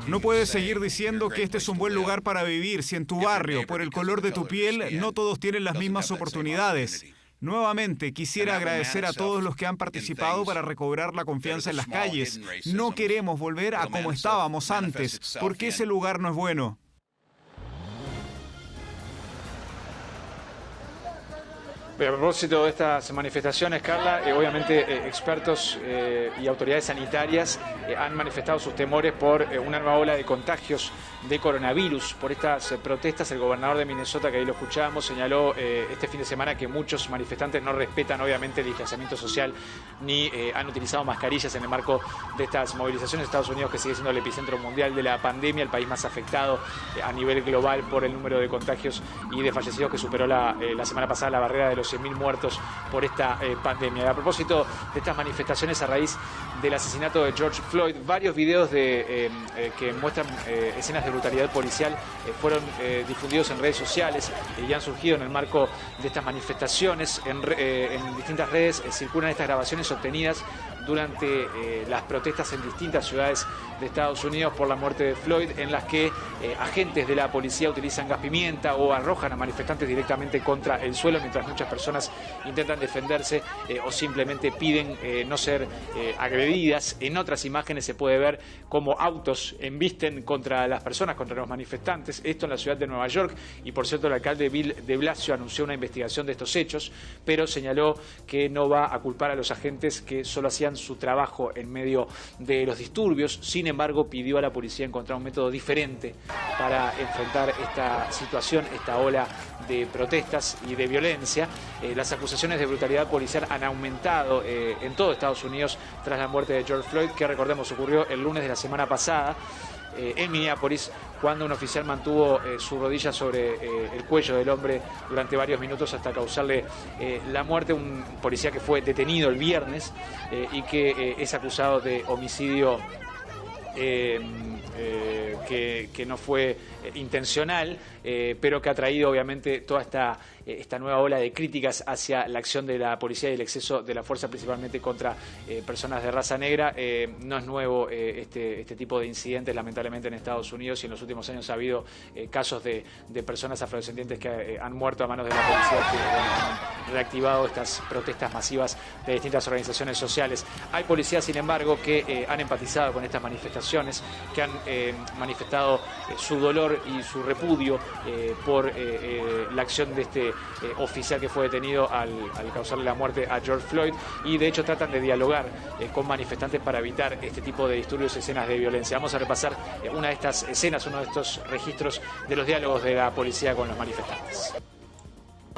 No puedes seguir diciendo que este es un buen lugar para vivir si en tu barrio, por el color de tu piel, no todos tienen las mismas oportunidades. Nuevamente, quisiera agradecer a todos los que han participado para recobrar la confianza en las calles. No queremos volver a como estábamos antes, porque ese lugar no es bueno. A propósito de estas manifestaciones, Carla, obviamente expertos y autoridades sanitarias han manifestado sus temores por una nueva ola de contagios de coronavirus. Por estas protestas, el gobernador de Minnesota, que ahí lo escuchábamos, señaló este fin de semana que muchos manifestantes no respetan obviamente el distanciamiento social ni han utilizado mascarillas en el marco de estas movilizaciones. Estados Unidos, que sigue siendo el epicentro mundial de la pandemia, el país más afectado a nivel global por el número de contagios y de fallecidos, que superó la semana pasada la barrera de los 100.000 muertos por esta pandemia. A propósito de estas manifestaciones a raíz del asesinato de George Floyd, varios videos que muestran escenas de brutalidad policial fueron difundidos en redes sociales y han surgido en el marco de estas manifestaciones. En distintas redes circulan estas grabaciones obtenidas durante las protestas en distintas ciudades de Estados Unidos por la muerte de Floyd, en las que agentes de la policía utilizan gas pimienta o arrojan a manifestantes directamente contra el suelo, mientras muchas personas intentan defenderse o simplemente piden no ser agredidas. En otras imágenes se puede ver cómo autos embisten contra las personas, contra los manifestantes, esto en la ciudad de Nueva York, y por cierto el alcalde Bill de Blasio anunció una investigación de estos hechos, pero señaló que no va a culpar a los agentes que solo hacían su trabajo en medio de los disturbios. Sin embargo, pidió a la policía encontrar un método diferente para enfrentar esta situación, esta ola de protestas y de violencia. Las acusaciones de brutalidad policial han aumentado en todo Estados Unidos tras la muerte de George Floyd, que recordemos ocurrió el lunes de la semana pasada en Minneapolis, cuando un oficial mantuvo su rodilla sobre el cuello del hombre durante varios minutos hasta causarle la muerte. Un policía que fue detenido el viernes y que es acusado de homicidio que no fue intencional, pero que ha traído obviamente toda esta nueva ola de críticas hacia la acción de la policía y el exceso de la fuerza, principalmente contra personas de raza negra. No es nuevo este tipo de incidentes, lamentablemente, en Estados Unidos, y en los últimos años ha habido casos de personas afrodescendientes que han muerto a manos de la policía, que han reactivado estas protestas masivas de distintas organizaciones sociales. Hay policías, sin embargo, que han empatizado con estas manifestaciones, que han manifestado su dolor y su repudio por la acción de este oficial que fue detenido al causarle la muerte a George Floyd, y de hecho tratan de dialogar con manifestantes para evitar este tipo de disturbios y escenas de violencia. Vamos a repasar una de estas escenas, uno de estos registros de los diálogos de la policía con los manifestantes.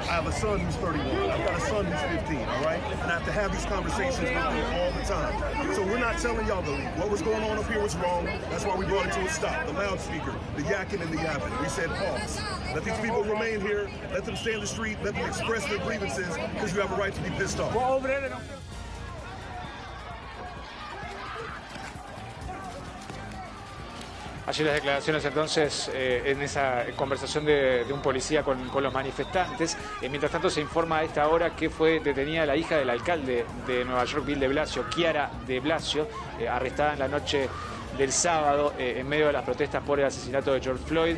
I have a son who's 31. I've got a son who's 15, all right? And I have to have these conversations with them all the time. So we're not telling y'all to leave. What was going on up here was wrong. That's why we brought it to a stop. The loudspeaker, the yakking and the yapping. We said pause. Let these people remain here. Let them stay in the street. Let them express their grievances, because you have a right to be pissed off. We're over there. Allí las declaraciones entonces en esa conversación de un policía con los manifestantes. Mientras tanto se informa a esta hora que fue detenida la hija del alcalde de Nueva York, Bill de Blasio, Chiara de Blasio, arrestada en la noche del sábado en medio de las protestas por el asesinato de George Floyd.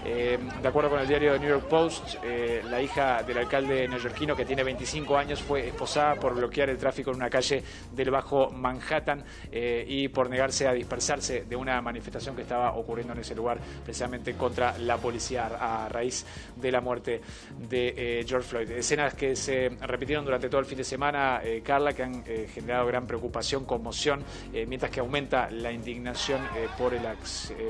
De acuerdo con el diario The New York Post, la hija del alcalde neoyorquino, que tiene 25 años, fue esposada por bloquear el tráfico en una calle del Bajo Manhattan y por negarse a dispersarse de una manifestación que estaba ocurriendo en ese lugar, precisamente contra la policía a raíz de la muerte de George Floyd. Escenas que se repitieron durante todo el fin de semana, Carla, que han generado gran preocupación, conmoción, mientras que aumenta la indignación por el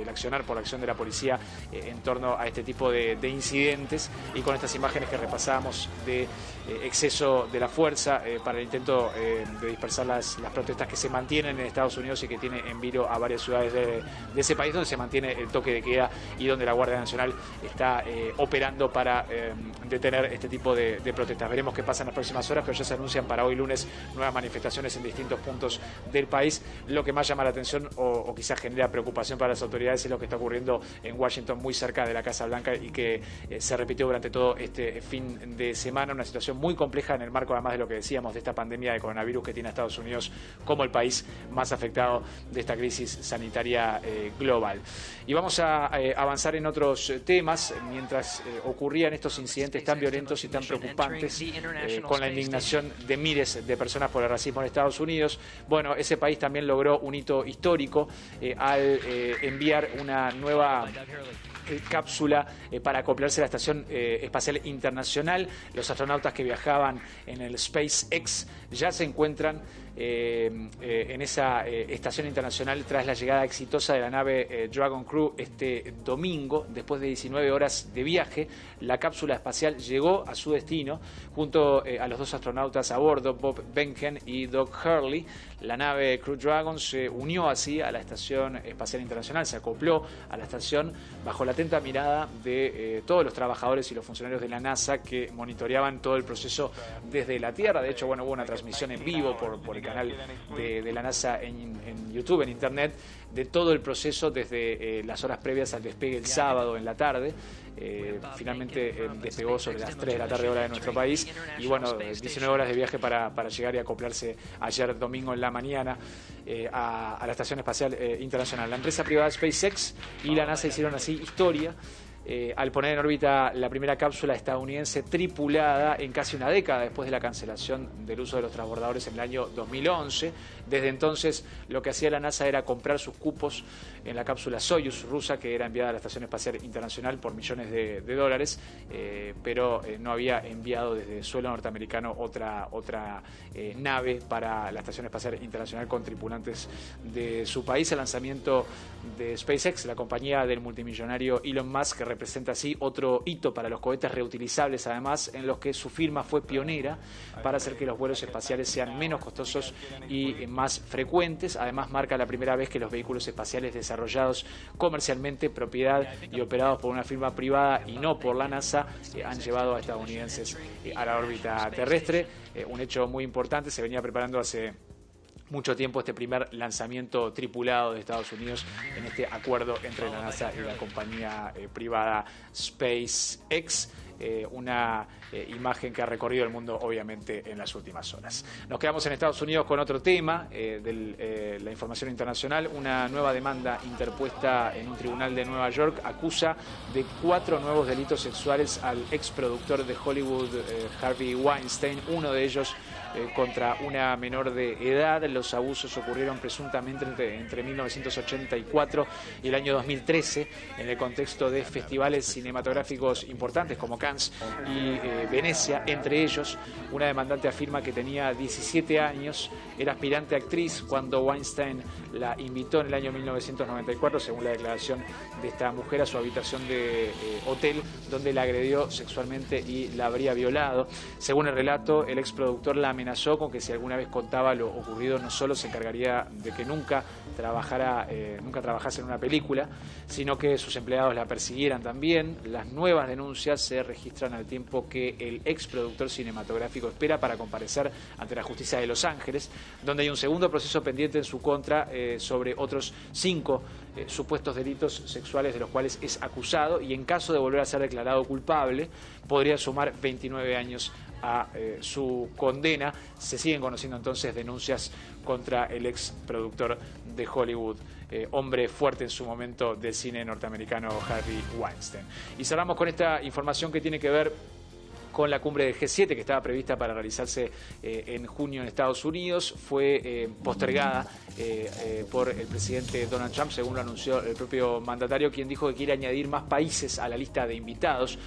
accionar, por la acción de la policía en torno torno a este tipo de incidentes y con estas imágenes que repasábamos de exceso de la fuerza para el intento de dispersar las protestas que se mantienen en Estados Unidos y que tiene en vilo a varias ciudades de ese país, donde se mantiene el toque de queda y donde la Guardia Nacional está operando para detener este tipo de protestas. Veremos qué pasa en las próximas horas, pero ya se anuncian para hoy lunes nuevas manifestaciones en distintos puntos del país. Lo que más llama la atención o quizás genera preocupación para las autoridades es lo que está ocurriendo en Washington, muy cerca de la Casa Blanca, y que se repitió durante todo este fin de semana. Una situación muy compleja en el marco, además de lo que decíamos, de esta pandemia de coronavirus que tiene a Estados Unidos como el país más afectado de esta crisis sanitaria global. Y vamos a avanzar en otros temas mientras ocurrían estos incidentes tan violentos y tan preocupantes con la indignación de miles de personas por el racismo en Estados Unidos. Bueno, ese país también logró un hito histórico al enviar una nueva cápsula para acoplarse a la Estación Espacial Internacional. Los astronautas que viajaban en el SpaceX ya se encuentran en esa estación internacional tras la llegada exitosa de la nave Dragon Crew este domingo. Después de 19 horas de viaje, la cápsula espacial llegó a su destino junto a los dos astronautas a bordo, Bob Behnken y Doug Hurley. La nave Crew Dragon se unió así a la Estación Espacial Internacional, se acopló a la estación bajo la atenta mirada de todos los trabajadores y los funcionarios de la NASA que monitoreaban todo el proceso desde la Tierra. De hecho, bueno, hubo una transmisión en vivo por el canal de la NASA en YouTube, en Internet, de todo el proceso desde las horas previas al despegue el sábado en la tarde. Finalmente despegó sobre las 3 de la tarde hora de nuestro país y bueno, 19 horas de viaje para llegar y acoplarse ayer domingo en la mañana a la Estación Espacial Internacional. La empresa privada SpaceX y la NASA hicieron así historia al poner en órbita la primera cápsula estadounidense tripulada en casi una década después de la cancelación del uso de los transbordadores en el año 2011. Desde entonces lo que hacía la NASA era comprar sus cupos en la cápsula Soyuz rusa, que era enviada a la Estación Espacial Internacional por millones de dólares, pero no había enviado desde suelo norteamericano otra nave para la Estación Espacial Internacional con tripulantes de su país. El lanzamiento de SpaceX, la compañía del multimillonario Elon Musk, representa así otro hito para los cohetes reutilizables, además, en los que su firma fue pionera para hacer que los vuelos espaciales sean menos costosos y más frecuentes. Además, marca la primera vez que los vehículos espaciales desarrollados comercialmente, propiedad y operados por una firma privada y no por la NASA, han llevado a estadounidenses a la órbita terrestre. Un hecho muy importante. Se venía preparando hace mucho tiempo este primer lanzamiento tripulado de Estados Unidos en este acuerdo entre la NASA y la compañía privada SpaceX. Una imagen que ha recorrido el mundo obviamente en las últimas horas. Nos quedamos en Estados Unidos con otro tema de la información internacional. Una nueva demanda interpuesta en un tribunal de Nueva York acusa de 4 nuevos delitos sexuales al exproductor de Hollywood Harvey Weinstein, uno de ellos contra una menor de edad. Los abusos ocurrieron presuntamente entre 1984 y el año 2013 en el contexto de festivales cinematográficos importantes como Cannes y Venecia. Entre ellos, una demandante afirma que tenía 17 años, era aspirante a actriz cuando Weinstein la invitó en el año 1994, según la declaración de esta mujer, a su habitación de hotel, donde la agredió sexualmente y la habría violado. Según el relato, el exproductor la amenazó con que si alguna vez contaba lo ocurrido, no solo se encargaría de que nunca trabajase en una película, sino que sus empleados la persiguieran también. Las nuevas denuncias se registran al tiempo que el exproductor cinematográfico espera para comparecer ante la justicia de Los Ángeles, donde hay un segundo proceso pendiente en su contra sobre otros 5 supuestos delitos sexuales de los cuales es acusado, y en caso de volver a ser declarado culpable podría sumar 29 años a su condena. Se siguen conociendo entonces denuncias contra el ex productor de Hollywood, hombre fuerte en su momento del cine norteamericano, Harvey Weinstein. Y cerramos con esta información que tiene que ver con la cumbre del G7 que estaba prevista para realizarse en junio en Estados Unidos. Fue postergada por el presidente Donald Trump, según lo anunció el propio mandatario, quien dijo que quiere añadir más países a la lista de invitados.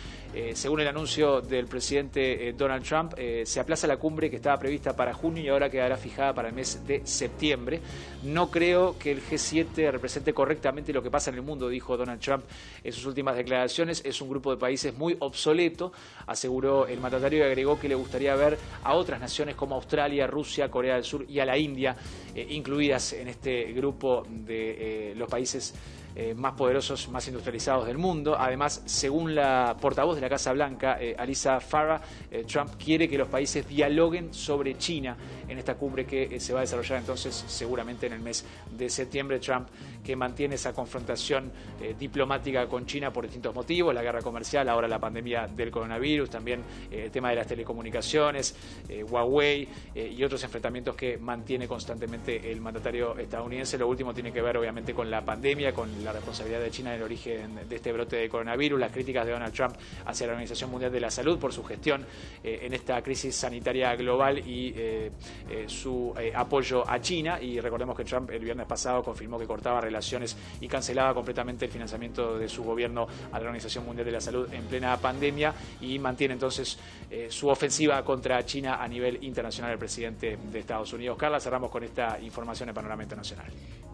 Según el anuncio del presidente Donald Trump, se aplaza la cumbre que estaba prevista para junio y ahora quedará fijada para el mes de septiembre. No creo que el G7 represente correctamente lo que pasa en el mundo, dijo Donald Trump en sus últimas declaraciones. Es un grupo de países muy obsoleto, aseguró el mandatario, y agregó que le gustaría ver a otras naciones como Australia, Rusia, Corea del Sur y a la India incluidas en este grupo de los países más poderosos, más industrializados del mundo. Además, según la portavoz de la Casa Blanca, Alyssa Farah, Trump quiere que los países dialoguen sobre China en esta cumbre que se va a desarrollar entonces seguramente en el mes de septiembre. Trump, que mantiene esa confrontación diplomática con China por distintos motivos, la guerra comercial, ahora la pandemia del coronavirus, también el tema de las telecomunicaciones, Huawei y otros enfrentamientos que mantiene constantemente el mandatario estadounidense. Lo último tiene que ver obviamente con la pandemia, con la responsabilidad de China en el origen de este brote de coronavirus, las críticas de Donald Trump hacia la Organización Mundial de la Salud por su gestión en esta crisis sanitaria global y su apoyo a China. Y recordemos que Trump el viernes pasado confirmó que cortaba relaciones y cancelaba completamente el financiamiento de su gobierno a la Organización Mundial de la Salud en plena pandemia, y mantiene entonces su ofensiva contra China a nivel internacional el presidente de Estados Unidos. Carla, cerramos con esta información en Panorama Internacional.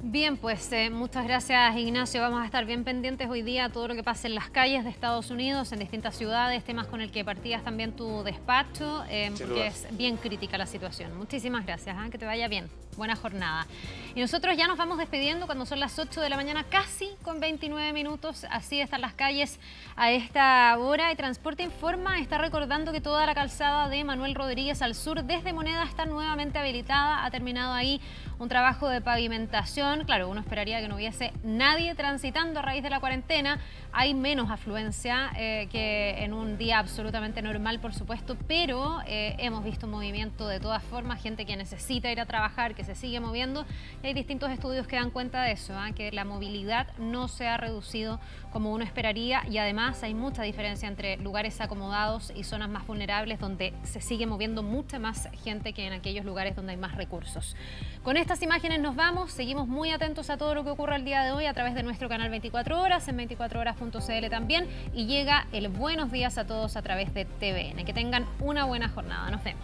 Bien, pues muchas gracias, Ignacio. Vamos a estar bien pendientes hoy día a todo lo que pase en las calles de Estados Unidos, en distintas ciudades, temas con el que partías también tu despacho, porque es bien crítica la situación. Muchísimas gracias, que te vaya bien. Buena jornada. Y nosotros ya nos vamos despidiendo cuando son las 8 de la mañana, casi con 29 minutos. Así están las calles a esta hora. Y Transporte Informa está recordando que toda la calzada de Manuel Rodríguez al sur desde Moneda está nuevamente habilitada. Ha terminado ahí un trabajo de pavimentación. Claro, uno esperaría que no hubiese nadie transitando a raíz de la cuarentena. Hay menos afluencia que en un día absolutamente normal, por supuesto, pero hemos visto movimiento de todas formas, gente que necesita ir a trabajar, que se sigue moviendo. Y hay distintos estudios que dan cuenta de eso, que la movilidad no se ha reducido como uno esperaría, y además hay mucha diferencia entre lugares acomodados y zonas más vulnerables donde se sigue moviendo mucha más gente que en aquellos lugares donde hay más recursos. Con estas imágenes nos vamos, seguimos muy atentos a todo lo que ocurra el día de hoy a través de nuestro canal 24 horas, en 24horas.cl también, y llega el buenos días a todos a través de TVN. Que tengan una buena jornada, nos vemos.